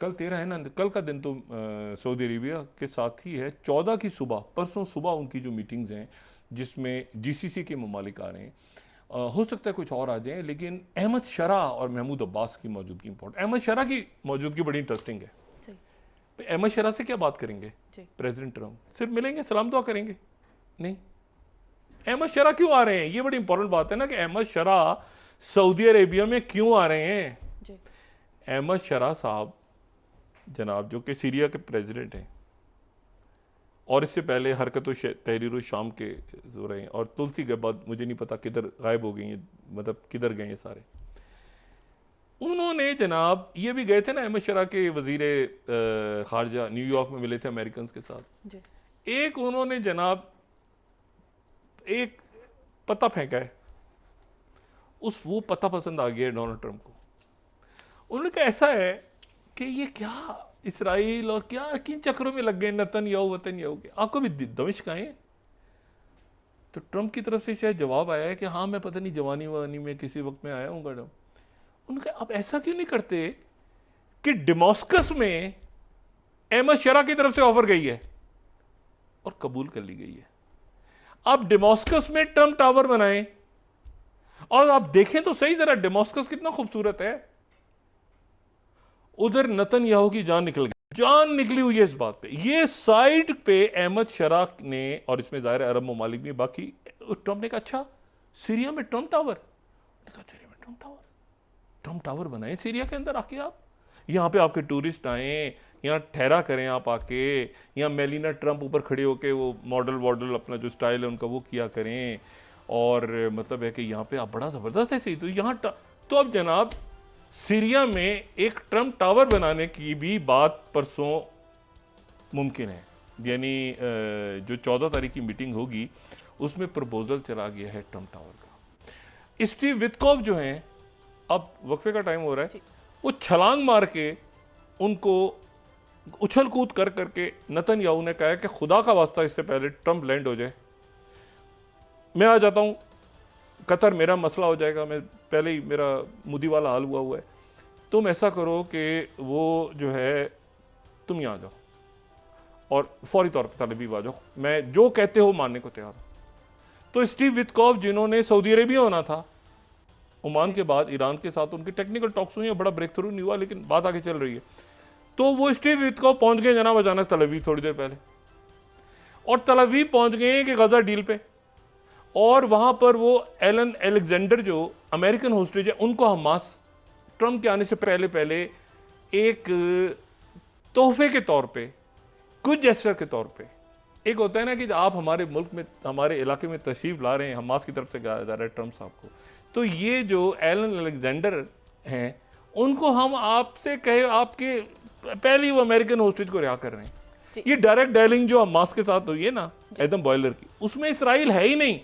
कल 13 है ना, कल का दिन तो सऊदी अरेबिया के साथ ही है। 14 की सुबह, परसों सुबह उनकी जो मीटिंग्स हैं जिसमें GCC के ममालिक आ रहे हैं, हो सकता है कुछ और आ जाएं, लेकिन अहमद शरा और महमूद अब्बास की मौजूदगी इंपॉर्टेंट। अहमद शरा की मौजूदगी बड़ी इंटरेस्टिंग है। अहमद शरा से क्या बात करेंगे प्रेसिडेंट ट्रम्प? सिर्फ मिलेंगे, सलाम दुआ करेंगे? नहीं। अहमद शरा क्यों आ रहे हैं? ये बड़ी इंपॉर्टेंट बात है ना कि अहमद शरा सऊदी अरेबिया में क्यों आ रहे हैं। अहमद शरा साहब जनाब जो कि सीरिया के प्रेसिडेंट हैं और इससे पहले हरकत तहरीर शाम के हो रहे हैं, और तुलसी के बाद मुझे नहीं पता किधर गायब हो गई हैं, मतलब किधर गए हैं सारे। उन्होंने जनाब ये भी गए थे ना, अहमद शरा के वजीरे खारजा न्यूयॉर्क में मिले थे अमेरिकन के साथ। एक उन्होंने जनाब एक पता फेंका है, वो पता पसंद आ गया डोनाल्ड ट्रम्प को। उन्होंने कहा ऐसा है कि ये क्या इसराइल और क्या किन चक्रों में लग गए नेतन्याहू के, आपको भी दमिश्क आए। तो ट्रम्प की तरफ से शायद जवाब आया है कि हाँ मैं पता नहीं जवानी वानी में किसी वक्त में आया हूँ। उनका आप ऐसा क्यों नहीं करते कि डेमास्कस में अहमद शरा की तरफ से ऑफर गई है और कबूल कर ली गई है। आप डेमास्कस में ट्रम्प टावर बनाएं और आप देखें तो सही जरा डेमास्कस कितना खूबसूरत है। उधर नेतन्याहू की जान निकली हुई है इस बात पे। ये साइड पे अहमद शरा ने, और इसमें जाहिर है अरब ममालिक भी, बाकी ट्रम्प ने कहा अच्छा सीरिया में ट्रम्प टावर, ट्रम्प टावर बनाए सीरिया के अंदर आके, आप यहाँ पे आपके टूरिस्ट आए, यहाँ ठहरा करें आप आके, यहाँ मेलिना ट्रम्प ऊपर खड़े होके वो मॉडल अपना जो स्टाइल है उनका वो किया करें, और मतलब है कि यहाँ पे आप बड़ा ज़बरदस्त है सही। तो यहाँ तो अब जनाब सीरिया में एक ट्रम्प टावर बनाने की भी बात परसों मुमकिन है। यानी जो 14 तारीख की मीटिंग होगी उसमें प्रपोजल चला गया है ट्रम्प टावर का। स्टीव विटकॉफ जो हैं, अब वक्फे का टाइम हो रहा है, वो छलांग मार के उनको उछल कूद कर करके नेतन्याहू ने कहा कि खुदा का वास्ता इससे पहले ट्रम्प लैंड हो जाए, मैं आ जाता हूं, कतर मेरा मसला हो जाएगा, मैं पहले ही मेरा मुदी वाला हाल हुआ है, तुम ऐसा करो कि वो जो है तुम यहाँ आ जाओ और फौरी तौर पर तल अवीव आ जाओ, मैं जो कहते हो मानने को तैयार हूं। तो स्टीव विटकॉफ जिन्होंने सऊदी अरेबिया होना था, ओमान के बाद ईरान के साथ उनकी टेक्निकल टॉक्स हुई, बड़ा ब्रेक थ्रू नहीं हुआ, लेकिन बात आगे चल रही है, तो वो स्टीव विटकॉफ पहुंच गए जनाब अचानक तल अवीव थोड़ी देर पहले, और तल अवीव पहुंच गए कि गजा डील पे, और वहां पर वो एलन अलेक्जेंडर जो अमेरिकन होस्टेज है उनको हमास ट्रम्प के आने से पहले पहले एक तोहफे के तौर पे, कुछ जेस्चर के तौर पे, एक होता है ना कि आप हमारे मुल्क में, हमारे इलाके में तशरीफ ला रहे हैं, हमास की तरफ से कहा जा रहा है ट्रम्प साहब को, तो ये जो एलन अलेक्जेंडर हैं उनको हम आपसे कहे, आपके पहले वो अमेरिकन होस्टेज को रिहा कर रहे हैं। ये डायरेक्ट डायलिंग जो हमास के साथ हुई है ना एडम बॉयलर की, उसमें इसराइल है ही नहीं।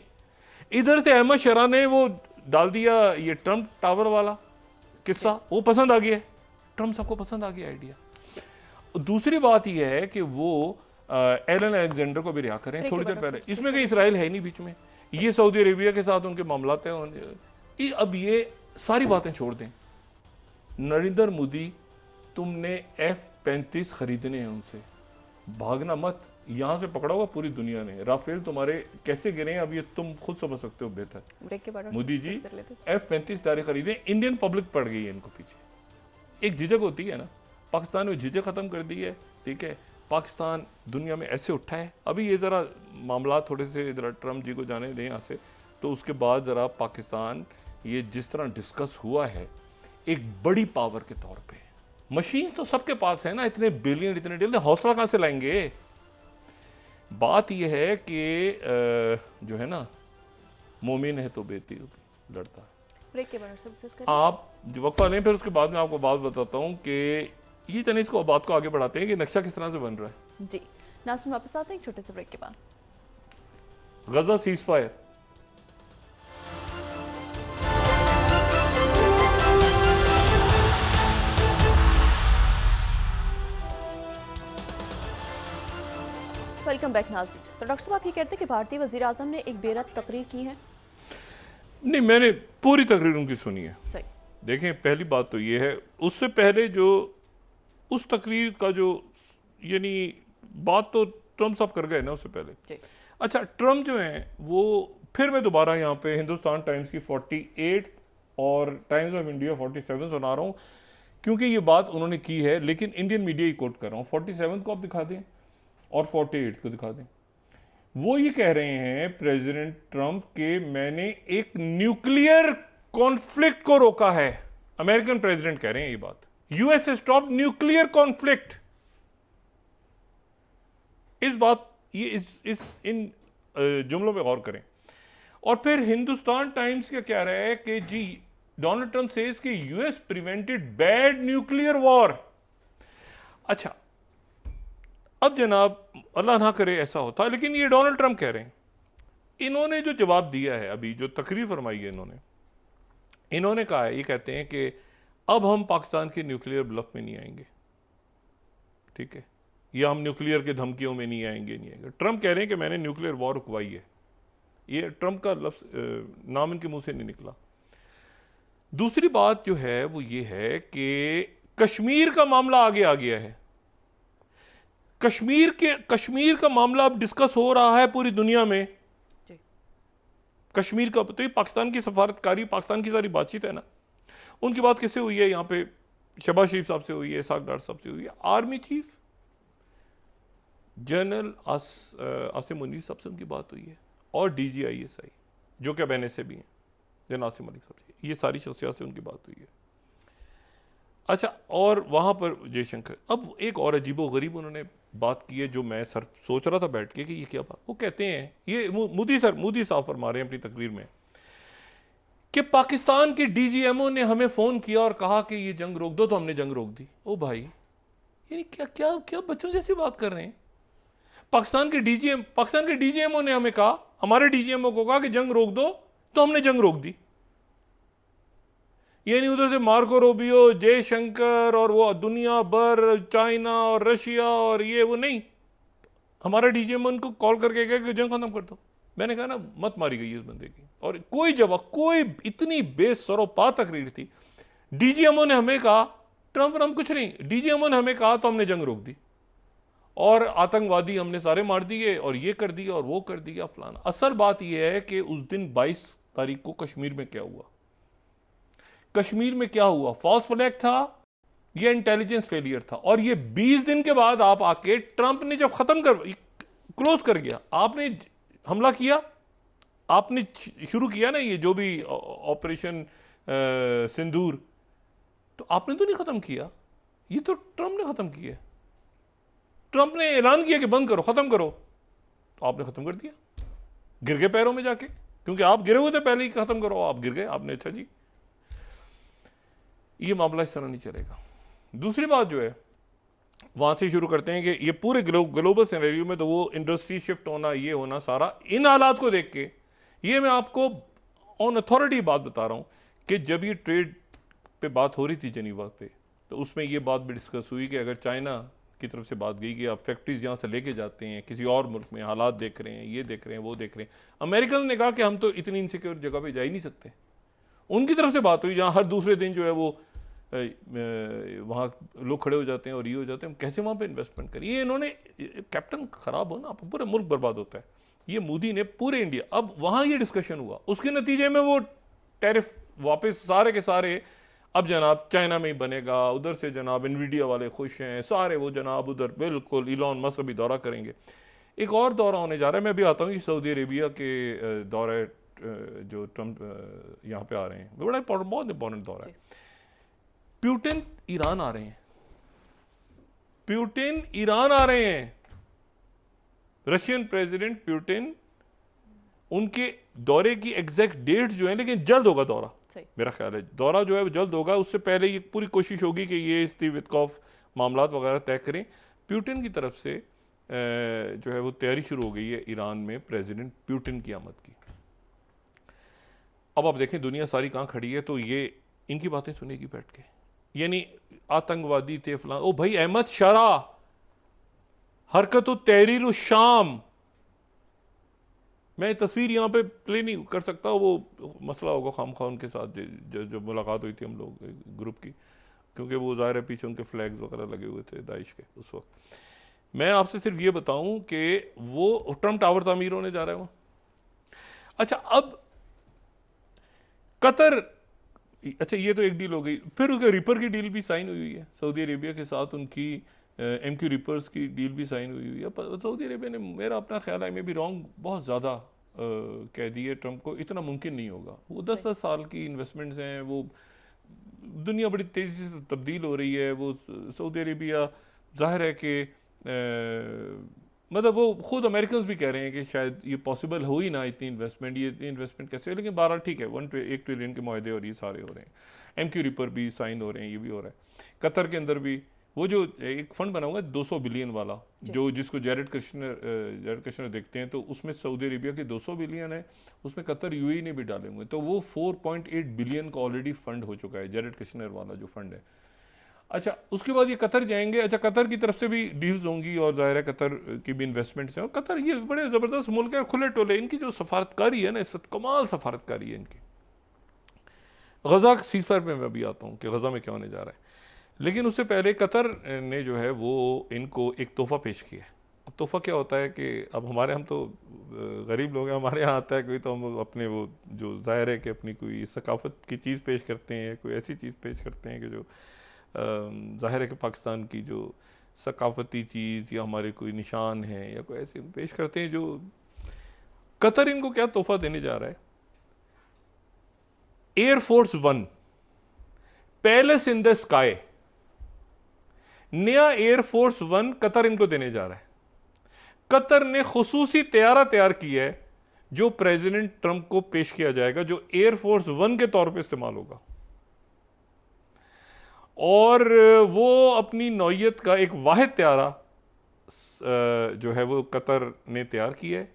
इधर से अहमद शरा ने वो डाल दिया ये ट्रम्प टावर वाला किस्सा, वो पसंद आ गया, ट्रम्प साहब को पसंद आ गया आइडिया। दूसरी बात यह है कि वो एलन अलेक्जेंडर को भी रिहा करें थोड़ी देर पहले, इसमें कहीं इसराइल है ही नहीं बीच में, ये सऊदी अरेबिया के साथ उनके मामलात हैं। अब ये सारी बातें छोड़ दें, नरेंद्र मोदी तुमने F-35 खरीदने हैं उनसे, भागना मत, यहां से पकड़ा हुआ पूरी दुनिया ने, राफेल तुम्हारे कैसे गिरे हैं अब ये तुम खुद समझ सकते हो बेहतर। मोदी जी F-35 तारे खरीदे, इंडियन पब्लिक पड़ गई है इनको पीछे। एक झिझक होती है ना, पाकिस्तान में झिझक खत्म कर दी है, ठीक है, पाकिस्तान दुनिया में ऐसे उठा है। अभी ये ज़रा मामला थोड़े से ज़रा ट्रम्प जी को जाने दें यहाँ से, तो उसके बाद ज़रा पाकिस्तान ये जिस तरह डिस्कस हुआ है एक बड़ी पावर के तौर पे, मशीन तो सबके पास है ना, इतने बिलियन इतने डील, हौसला कहाँ से लाएंगे। बात यह है कि जो है ना, मोमिन है तो बेटी लड़ता है। ब्रेक के बाद आप जो वक्फा लें, फिर उसके बाद में आपको बात बताता हूँ कि ये चलिए इसको बात को आगे बढ़ाते हैं कि नक्शा किस तरह से बन रहा है। जी नाज़रीन, वापस आते हैं एक छोटे से ब्रेक के बाद। गजा सीज फायर, वेलकम बैक नाज़रीन। तो डॉक्टर साहब आप ये कहते हैं कि भारतीय वज़ीर आज़म ने एक बेरहम तकरीर की है? नहीं, मैंने पूरी तकरीर उनकी सुनी है। सही। देखें, पहली बात तो ये है, उससे पहले जो उस तकरीर का जो यानी बात तो ट्रम्प साहब कर गए ना उससे पहले। अच्छा, ट्रम्प जो हैं वो, फिर मैं दोबारा यहाँ पे हिंदुस्तान टाइम्स की 48 और टाइम्स ऑफ इंडिया 47 सुना रहा हूँ, क्योंकि ये बात उन्होंने की है, लेकिन इंडियन मीडिया ही कोट कर रहा हूँ। 47 को आप दिखा दें और 48 को दिखा दें। वो ये कह रहे हैं प्रेसिडेंट ट्रम्प के, मैंने एक न्यूक्लियर कॉन्फ्लिक्ट को रोका है। अमेरिकन प्रेसिडेंट कह रहे हैं ये बात, यूएस स्टॉप न्यूक्लियर कॉन्फ्लिक्ट। इस बात, ये इस इन जुमलों पे गौर करें। और फिर हिंदुस्तान टाइम्स क्या कह रहा है कि जी डोनाल्ड ट्रम्प सेज कि US prevented bad nuclear war. अच्छा, अब जनाब अल्लाह ना करे ऐसा होता, लेकिन ये डोनाल्ड ट्रम्प कह रहे हैं। इन्होंने जो जवाब दिया है, अभी जो तकरीर फरमाई है इन्होंने कहा है, ये कहते हैं कि अब हम पाकिस्तान के न्यूक्लियर ब्लफ में नहीं आएंगे, ठीक है, या हम न्यूक्लियर के धमकियों में नहीं आएंगे। ट्रम्प कह रहे हैं कि मैंने न्यूक्लियर वॉर रुकवाई है। ये ट्रम्प का लफ्ज नाम इनके मुंह से नहीं निकला। दूसरी बात जो है वो ये है कि कश्मीर का मामला आगे आ गया है। कश्मीर का मामला अब डिस्कस हो रहा है पूरी दुनिया में। कश्मीर का तो ये पाकिस्तान की सफारतकारी, पाकिस्तान की सारी बातचीत है ना, उनकी बात किससे हुई है? यहाँ पे शहबाज शरीफ साहब से हुई है, इसाक डार साहब से हुई है, army chief general Asim Munir साहब से उनकी बात हुई है, और DGISI जो कि बहने से भी हैं, जनरल आसिम मलिक साहब से, ये सारी शख्सियत से उनकी बात हुई है। अच्छा, और वहाँ पर जयशंकर, अब एक और अजीबो गरीब उन्होंने बात की है जो मैं सर सोच रहा था बैठ के कि ये क्या बात। वो कहते हैं, ये मोदी साहब फरमा रहे हैं अपनी तकरीर में कि पाकिस्तान के DGMO ने हमें फ़ोन किया और कहा कि ये जंग रोक दो, तो हमने जंग रोक दी। ओ भाई, यानी क्या क्या क्या बच्चों जैसी बात कर रहे हैं। पाकिस्तान के DGMO ने हमें कहा, हमारे डीजीएमओ को कहा कि जंग रोक दो, तो हमने जंग रोक दी। ये नहीं उधर से मार्को रूबियो, जयशंकर और वो दुनिया भर, चाइना और रशिया और ये वो नहीं, हमारा डीजीएमओ उनको कॉल करके कहा कि जंग खत्म कर दो। मैंने कहा ना मत मारी गई इस बंदे की, और कोई जवाब, कोई इतनी बेसरोपा तकरीर थी। डीजीएमओ ने हमें कहा ट्रंप व्रम कुछ नहीं, डीजीएमओ ने हमें कहा तो हमने जंग रोक दी, और आतंकवादी हमने सारे मार दिए और ये कर दिया और वो कर दिया फलाना। असल बात यह है कि उस दिन 22 तारीख को कश्मीर में क्या हुआ, कश्मीर में क्या हुआ, फॉल्स फ्लैग था, ये इंटेलिजेंस फेलियर था। और ये 20 दिन के बाद आप आके ट्रंप ने जब खत्म कर क्लोज कर गया, आपने हमला किया, आपने शुरू किया ना ये जो भी ऑपरेशन सिंदूर, तो आपने तो नहीं खत्म किया, ये तो ट्रंप ने खत्म किया। ट्रंप ने ऐलान किया कि बंद करो, खत्म करो, तो आपने खत्म कर दिया, गिर गए पैरों में जाके, क्योंकि आप गिरे हुए थे पहले ही, खत्म करो, आप गिर गए, आपने अच्छा जी। ये मामला इस तरह नहीं चलेगा। दूसरी बात जो है, वहां से शुरू करते हैं कि ये पूरे ग्लोबल सिनेरियो में तो वो इंडस्ट्री शिफ्ट होना, ये होना सारा, इन हालात को देख के, ये मैं आपको ऑन अथॉरिटी बात बता रहा हूं कि जब ये ट्रेड पे बात हो रही थी जेनीवा पे, तो उसमें ये बात भी डिस्कस हुई कि अगर चाइना की तरफ से बात गई कि आप फैक्ट्रीज यहाँ से लेके जाते हैं किसी और मुल्क में, हालात देख रहे हैं, ये देख रहे हैं, वो देख रहे हैं, अमेरिकन ने कहा कि हम तो इतनी इनसिक्योर जगह पे जा ही नहीं सकते। उनकी तरफ से बात हुई जहाँ हर दूसरे दिन जो है वो वहाँ लोग खड़े हो जाते हैं और ये हो जाते हैं, हम कैसे वहाँ पे इन्वेस्टमेंट करें। ये इन्होंने, कैप्टन खराब हो ना, पूरा मुल्क बर्बाद होता है। ये मोदी ने पूरे इंडिया, अब वहाँ ये डिस्कशन हुआ, उसके नतीजे में वो टैरिफ वापस सारे के सारे, अब जनाब चाइना में ही बनेगा, उधर से जनाब एनवीडिया वाले खुश हैं सारे, वो जनाब उधर बिल्कुल इलॉन मस्क अभी दौरा करेंगे। एक और दौरा होने जा रहा है, मैं भी आता हूँ कि सऊदी अरेबिया के दौरे जो ट्रंप यहाँ पे आ रहे हैं, बड़ा बहुत इंपॉर्टेंट दौरा है। पुतिन ईरान आ रहे हैं, पुतिन ईरान आ रहे हैं, रशियन प्रेसिडेंट पुतिन, उनके दौरे की एग्जैक्ट डेट जो है, लेकिन जल्द होगा दौरा, मेरा ख्याल है दौरा जो है वो जल्द होगा। उससे पहले ये पूरी कोशिश होगी कि ये स्टीव विटकॉफ मामलात वगैरह तय करें। पुतिन की तरफ से जो है वो तैयारी शुरू हो गई है ईरान में प्रेसिडेंट पुतिन की आमद की। अब आप देखें दुनिया सारी कहाँ खड़ी है, तो ये इनकी बातें सुनेगी बैठ के, यानी आतंकवादी थे फलां, ओ भाई अहमद शरा, हरकत तहरीर शाम, मैं तस्वीर यहाँ पे प्ले नहीं कर सकता, वो मसला होगा खामखा उनके साथ जो मुलाकात हुई थी हम लोग ग्रुप की, क्योंकि वो ज़ाहिर है पीछे उनके फ्लैग्स वगैरह लगे हुए थे दाइश के उस वक्त। मैं आपसे सिर्फ ये बताऊं कि वो ट्रंप टावर तामीर होने जा रहा है वहाँ। अच्छा, अब कतर, अच्छा ये तो एक डील हो गई, फिर उसके रिपर की डील भी साइन हुई है सऊदी अरेबिया के साथ, उनकी MQ रिपर्स की डील भी साइन हुई है। सऊदी अरेबिया ने, मेरा अपना ख्याल है, में भी रॉन्ग बहुत ज़्यादा कह दिए ट्रंप को, इतना मुमकिन नहीं होगा। वो 10-10 साल की इन्वेस्टमेंट्स हैं, वो दुनिया बड़ी तेज़ी से तब्दील हो रही है, वो सऊदी अरेबिया ज़ाहिर है कि मतलब वो खुद अमेरिकन भी कह रहे हैं कि शायद ये पॉसिबल हो ही ना इतनी इन्वेस्टमेंट, ये इतनी इन्वेस्टमेंट कैसे है, लेकिन 12 ठीक है, 1 ट्रिलियन के मुआहदे और ये सारे हो रहे हैं, MQ रिपर भी साइन हो रहे हैं, ये भी हो रहा है। कतर के अंदर भी वो जो एक फंड बना हुआ है 200 बिलियन वाला, जो जिसको जैरेड कश्नर देखते हैं, तो उसमें सऊदी अरेबिया के 200 बिलियन है, उसमें कतर UAE ने भी डाले हुए, तो वो 4.8 बिलियन का ऑलरेडी फंड हो चुका है, जैरेड कश्नर वाला जो फंड है। अच्छा, उसके बाद ये कतर जाएंगे, अच्छा कतर की तरफ से भी डील्स होंगी और ज़ाहिर है कतर की भी इन्वेस्टमेंट्स हैं, और कतर ये बड़े ज़बरदस्त मुल्क है, खुले टोले, इनकी जो सफारतकारी है ना, इस कमाल सफारतकारी है इनकी। गज़ा सीज़फायर पे मैं अभी आता हूँ कि गज़ा में क्या होने जा रहा है, लेकिन उससे पहले कतर ने जो है वो इनको एक तोहफ़ा पेश किया है। अब तोहफ़ा क्या होता है कि अब हम तो गरीब लोग हैं, हमारे यहाँ आता है कोई तो हम अपने वो जो ज़ाहिर है कि अपनी कोई सकाफ़त की चीज़ पेश करते हैं, कोई ऐसी चीज़ पेश करते हैं कि जो ज़ाहिर है कि पाकिस्तान की जो सकाफ़ती चीज़ या हमारे कोई निशान है या कोई ऐसे पेश करते हैं। जो कतर इनको क्या तोहफ़ा देने जा रहा है, air force 1 palace in the sky, नया एयरफोर्स 1 कतर इनको देने जा रहा है। कतर ने खुसूसी तैयारा तैयार किया है जो प्रेसिडेंट ट्रंप को पेश किया जाएगा, जो एयरफोर्स 1 के तौर पे इस्तेमाल होगा, और वो अपनी नौयत का एक वाहिद तैयारा जो है वो कतर ने तैयार किया है,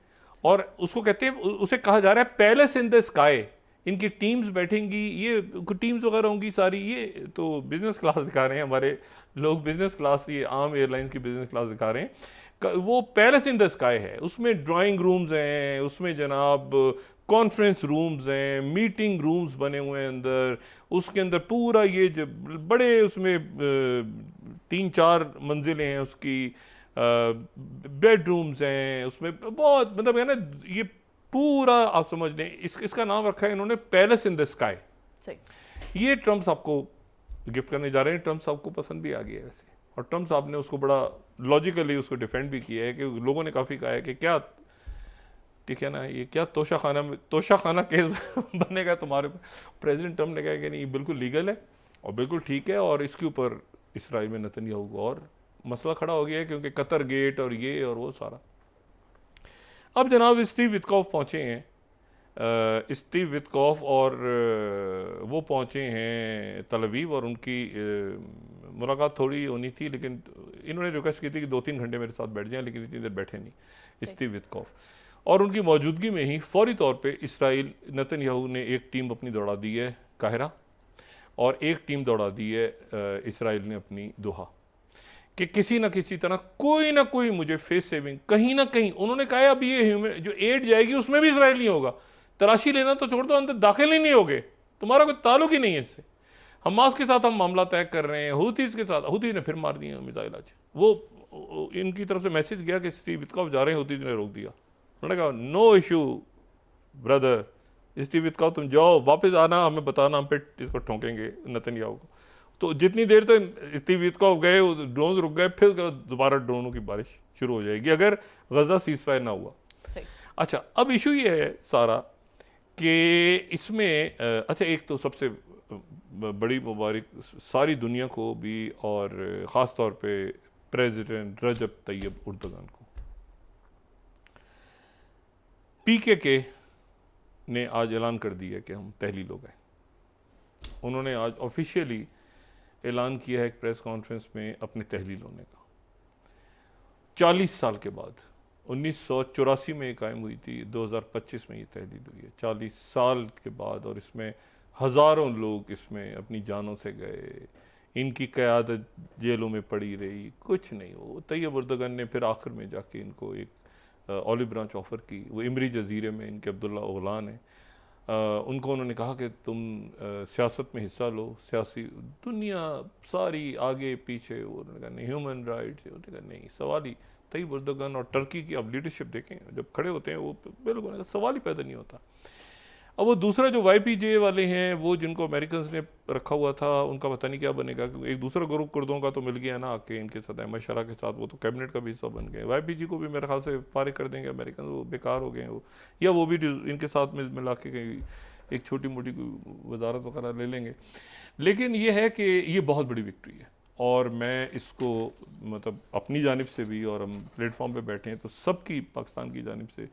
और उसको कहते हैं, उसे कहा जा रहा है पैलेस इन द स्काई। इनकी टीम्स बैठेंगी, ये टीम्स वगैरह होंगी सारी, ये तो बिजनेस क्लास दिखा रहे हैं हमारे लोग, बिजनेस क्लास, ये आम एयरलाइंस की बिजनेस क्लास दिखा रहे हैं। वो पैलेस इन द स्काई है, उसमें ड्राइंग रूम्स हैं, उसमें जनाब कॉन्फ्रेंस रूम्स हैं, मीटिंग रूम्स बने हुए हैं अंदर, उसके अंदर पूरा ये जो बड़े उसमें 3-4 मंजिलें हैं उसकी, बेडरूम्स हैं उसमें, बहुत मतलब है ना, ये पूरा आप समझ लें, इसका नाम रखा है इन्होंने पैलेस इन द स्काई। सही। ये ट्रम्प साहब को गिफ्ट करने जा रहे हैं। ट्रम्प साहब को पसंद भी आ गया है वैसे, और ट्रम्प साहब ने उसको बड़ा लॉजिकली उसको डिफेंड भी किया है कि लोगों ने काफ़ी कहा है कि क्या, ठीक है ना, ये क्या तोशाखाना केस बनेगा तुम्हारे पर। प्रेसिडेंट ट्रम्प ने कहा कि नहीं, बिल्कुल लीगल है और बिल्कुल ठीक है, और इसके ऊपर इसराइल में नेतन्याहू को और मसला खड़ा हो गया है, क्योंकि कतर गेट और ये और वो सारा। अब जनाब स्टीव विटकॉफ पहुँचे हैं, स्टीव विटकॉफ, और वो पहुँचे हैं तल अवीव, और उनकी मुलाकात थोड़ी होनी थी, लेकिन इन्होंने रिक्वेस्ट की थी कि 2-3 घंटे मेरे साथ बैठ जाएं, लेकिन इतनी देर बैठे नहीं स्टीव विटकॉफ। और उनकी मौजूदगी में ही फौरी तौर पे इसराइल, नेतन्याहू ने एक टीम अपनी दौड़ा दी है काहिरा, और एक टीम दौड़ा दी है इसराइल ने अपनी दोहा, कि किसी ना किसी तरह कोई ना कोई मुझे फेस सेविंग कहीं ना कहीं। उन्होंने कहा है अब ये ह्यूमन जो एड जाएगी उसमें भी इसराइल नहीं होगा, तलाशी लेना तो छोड़ दो, अंदर दाखिल ही नहीं होगे, तुम्हारा कोई ताल्लुक ही नहीं है इससे। हमास के साथ हम मामला तय कर रहे हैं, हूथीज के साथ, हूथीज ने फिर मार दिए मिसाइल आज। वो इनकी तरफ से मैसेज गया कि स्टीव विटकॉफ जा रहे हैं, हूथीज ने रोक दिया। उन्होंने कहा no issue brother, Steve Witkoff तुम जाओ, वापस आना, हमें बताना, हम पे इसको ठोंकेंगे नेतन्याहू को। तो जितनी देर तक स्टीव विटकॉफ गए, ड्रोन रुक गए, फिर दोबारा ड्रोनों की बारिश शुरू हो जाएगी अगर गजा सीजफायर ना हुआ। अच्छा, अब इशू ये है सारा कि इसमें अच्छा, एक तो सबसे बड़ी मुबारक सारी दुनिया को भी, और ख़ास तौर पे प्रेसिडेंट रजब तैयब उर्दगान को। पीकेके ने आज ऐलान कर दिया कि हम तहलील हो गए। उन्होंने आज ऑफिशियली ऐलान किया है एक प्रेस कॉन्फ्रेंस में अपने तहलील होने का। 40 साल के बाद, 1984 में ये कायम हुई थी, 2025 में ये तहलील हुई है, 40 साल के बाद। और इसमें हज़ारों लोग इसमें अपनी जानों से गए, इनकी क़यादत जेलों में पड़ी रही, कुछ नहीं। वो तैयब उर्दगान ने फिर आखिर में जाके इनको एक ऑलिव ब्रांच ऑफ़र की, वो इमरी जजीरे में इनके अब्दुल्ला ओगलान है, उनको उन्होंने कहा कि तुम सियासत में हिस्सा लो, सियासी दुनिया सारी आगे पीछे। उन्होंने कहा नहीं, ह्यूमन राइट्स, उन्होंने कहा नहीं, सवाल ही। तैयब उर्दगान और टर्की की अब लीडरशिप देखें, जब खड़े होते हैं वो बिल्कुल सवाल ही पैदा नहीं होता। अब वो दूसरा जो YPJ वाले हैं, वो जिनको अमेरिकन ने रखा हुआ था, उनका पता नहीं क्या बनेगा, क्योंकि एक दूसरा ग्रुप कुर्दों का तो मिल गया ना आके इनके साथ, अहमद शरा के साथ, वो तो कैबिनेट का भी हिस्सा बन गए। YPG को भी मेरे ख्याल से फारिग कर देंगे अमेरिकन, वो बेकार हो गए हैं वो, या वो भी इनके साथ में मिला के कहीं एक छोटी मोटी वजारत वगैरह ले लेंगे। लेकिन ये है कि ये बहुत बड़ी विक्ट्री है, और मैं इसको मतलब अपनी जानिब से भी, और हम प्लेटफॉर्म पे बैठे हैं तो सबकी पाकिस्तान की जानिब से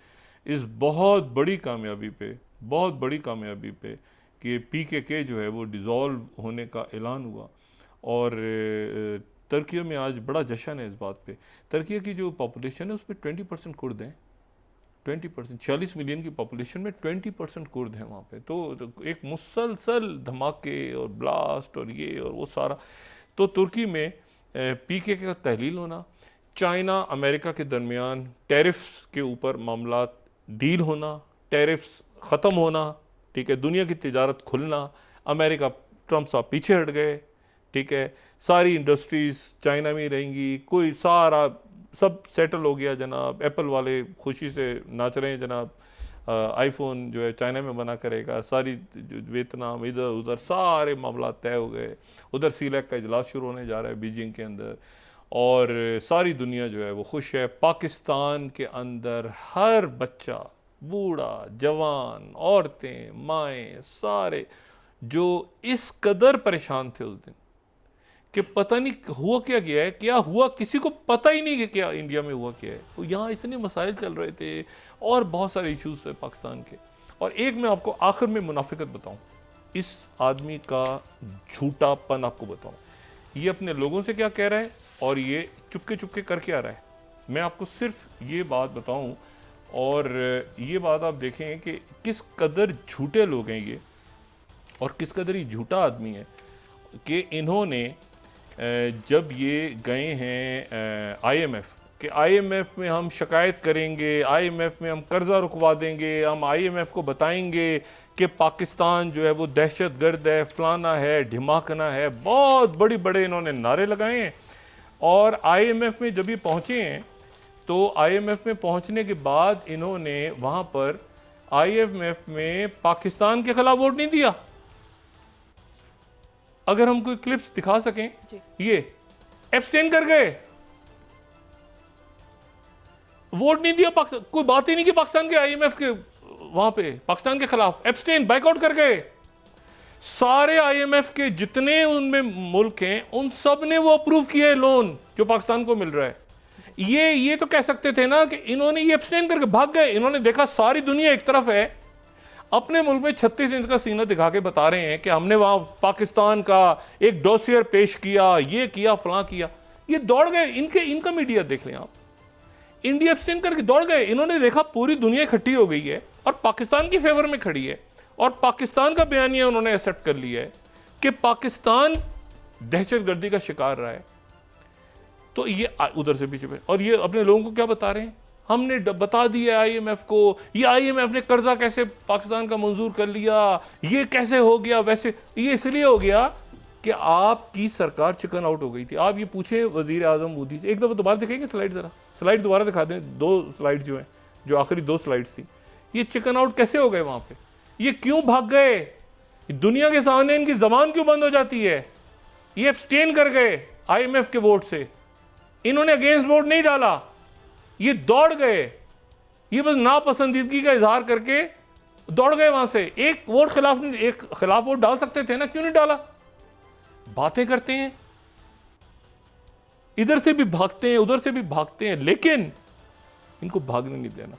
इस बहुत बड़ी कामयाबी पे, बहुत बड़ी कामयाबी पे कि PKK जो है वो डिज़ोल्व होने का ऐलान हुआ। और तुर्की में आज बड़ा जश्न है इस बात पे। तुर्की की जो पॉपुलेशन है उसमें 20% कुर्द हैं, 20%, 46 मिलियन की पॉपुलेशन में 20% कुर्द हैं वहाँ पे। तो एक मुसलसल धमाके और ब्लास्ट और ये और वो सारा। तो तुर्की में PKK का तहलील होना, चाइना अमेरिका के दरमियान टैरिफ्स के ऊपर मामला डील होना, टैरिफ्स ख़त्म होना, ठीक है, दुनिया की तिजारत खुलना, अमेरिका ट्रम्प साहब पीछे हट गए, ठीक है, सारी इंडस्ट्रीज़ चाइना में रहेंगी, कोई सारा सब सेटल हो गया जनाब। एप्पल वाले खुशी से नाच रहे हैं जनाब, आईफोन जो है चाइना में बना करेगा, सारी वियतनाम इधर उधर सारे मामला तय हो गए। उधर सीलेक का इजलास शुरू होने जा रहा है बीजिंग के अंदर, और सारी दुनिया जो है वो खुश है। पाकिस्तान के अंदर हर बच्चा, बूढ़ा, जवान, औरतें, माएँ, सारे जो इस कदर परेशान थे उस दिन कि पता नहीं हुआ क्या गया है, क्या हुआ किसी को पता ही नहीं कि क्या इंडिया में हुआ क्या है। तो यहाँ इतने मसाइल चल रहे थे और बहुत सारे इश्यूज थे पाकिस्तान के। और एक मैं आपको आखिर में मुनाफिकत बताऊँ, इस आदमी का झूठापन आपको बताऊँ, ये अपने लोगों से क्या कह रहा है और ये चुपके चुपके कर क्या रहा है। मैं आपको सिर्फ ये बात बताऊँ और ये बात आप देखें कि किस कदर झूठे लोग हैं ये, और किस कदर ये झूठा आदमी है कि इन्होंने जब ये गए हैं आईएमएफ कि आईएमएफ में हम शिकायत करेंगे, आईएमएफ में हम कर्जा रुकवा देंगे, हम आईएमएफ को बताएंगे कि पाकिस्तान जो है वो दहशतगर्द है, फलाना है, ढिमाकना है, बहुत बड़े इन्होंने नारे लगाए हैं। और आईएमएफ में जब ये पहुँचे हैं तो आईएमएफ में पहुँचने के बाद इन्होंने वहाँ पर आईएमएफ में पाकिस्तान के खिलाफ वोट नहीं दिया। अगर हम कोई क्लिप्स दिखा सकें, ये एब्सटेन कर गए, वोट नहीं दिया पाकिस्तान, कोई बात ही नहीं की पाकिस्तान के आईएमएफ के वहां पे पाकिस्तान के खिलाफ, एब्सटेन, बाइकआउट कर गए। सारे आईएमएफ के जितने उनमें मुल्क हैं उन सब ने वो अप्रूव किए लोन जो पाकिस्तान को मिल रहा है। ये तो कह सकते थे ना कि इन्होंने ये एब्सटेन करके भाग गए। इन्होंने देखा सारी दुनिया एक तरफ है, अपने मुल्क में 36 इंच का सीना दिखा के बता रहे हैं कि हमने वहां पाकिस्तान का एक डोसियर पेश किया, ये किया, फलां किया। ये दौड़ गए, इनका मीडिया देख लें आप, इंडिया एब्सटेन करके दौड़ गए। इन्होंने देखा पूरी दुनिया इकट्ठी हो गई है और पाकिस्तान की फेवर में खड़ी है, और पाकिस्तान का बयानिया उन्होंने एक्सेप्ट कर लिया है कि पाकिस्तान दहशतगर्दी का शिकार रहा है। तो ये उधर से पीछे, और ये अपने लोगों को क्या बता रहे हैं, हमने बता दिया आईएमएफ को, ये आईएमएफ ने कर्जा कैसे पाकिस्तान का मंजूर कर लिया, ये कैसे हो गया, वैसे ये इसलिए हो गया कि आपकी सरकार चिकन आउट हो गई थी। आप ये पूछे वजीर आजम मोदी से, एक दफा दोबारा दिखाएंगे स्लाइड, जरा स्लाइड दोबारा दिखा दें, 2 स्लाइड जो हैं, जो आखिरी 2 स्लाइड्स थी, ये चिकन आउट कैसे हो गए वहां पे, ये क्यों भाग गए, दुनिया के सामने इनकी जबान क्यों बंद हो जाती है। ये एब्सटेन कर गए आईएमएफ के वोट से, इन्होंने अगेंस्ट वोट नहीं डाला, ये दौड़ गए, ये बस नापसंदीदगी का इजहार करके दौड़ गए वहां से। एक खिलाफ वोट डाल सकते थे ना, क्यों नहीं डाला। बातें करते हैं, इधर से भी भागते हैं, उधर से भी भागते हैं, लेकिन इनको भागने नहीं देना,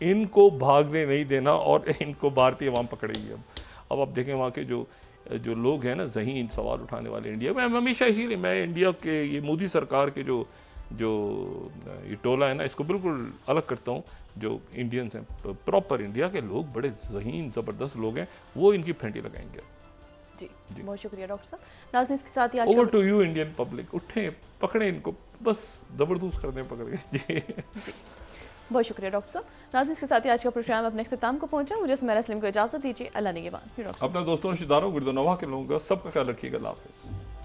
इनको भागने नहीं देना, और इनको भारतीय अवाम पकड़ेगी। अब आप देखें वहां के जो लोग हैं ना, ज़हीन सवाल उठाने वाले इंडिया में, हमेशा इसीलिए मैं इंडिया के ये मोदी सरकार के जो ये टोला है ना, इसको बिल्कुल अलग करता हूँ। जो इंडियंस हैं, प्रॉपर इंडिया के लोग, बड़े ज़हीन ज़बरदस्त लोग हैं, वो इनकी फेंटी लगाएंगे। जी, बहुत शुक्रिया डॉक्टर साहब। नाज़रीन, इसके साथ ही आज over to you Indian public, उठें, पकड़ें इनको, बस जबरदस्त कर दें, पकड़ के। जी, बहुत शुक्रिया डॉक्टर साहब। नाज़रीन, इसके साथ ही आज का प्रोग्राम अपने इख्तिताम को पहुंचा। मुझे सुमेरा सलीम को इजाज़त दीजिए। अल्लाह निगहबान। अपना दोस्तों, रिश्तेदारों, गिरदोनवा के लोगों का सबका ख्याल रखिएगा। अल्लाह हाफ़िज़।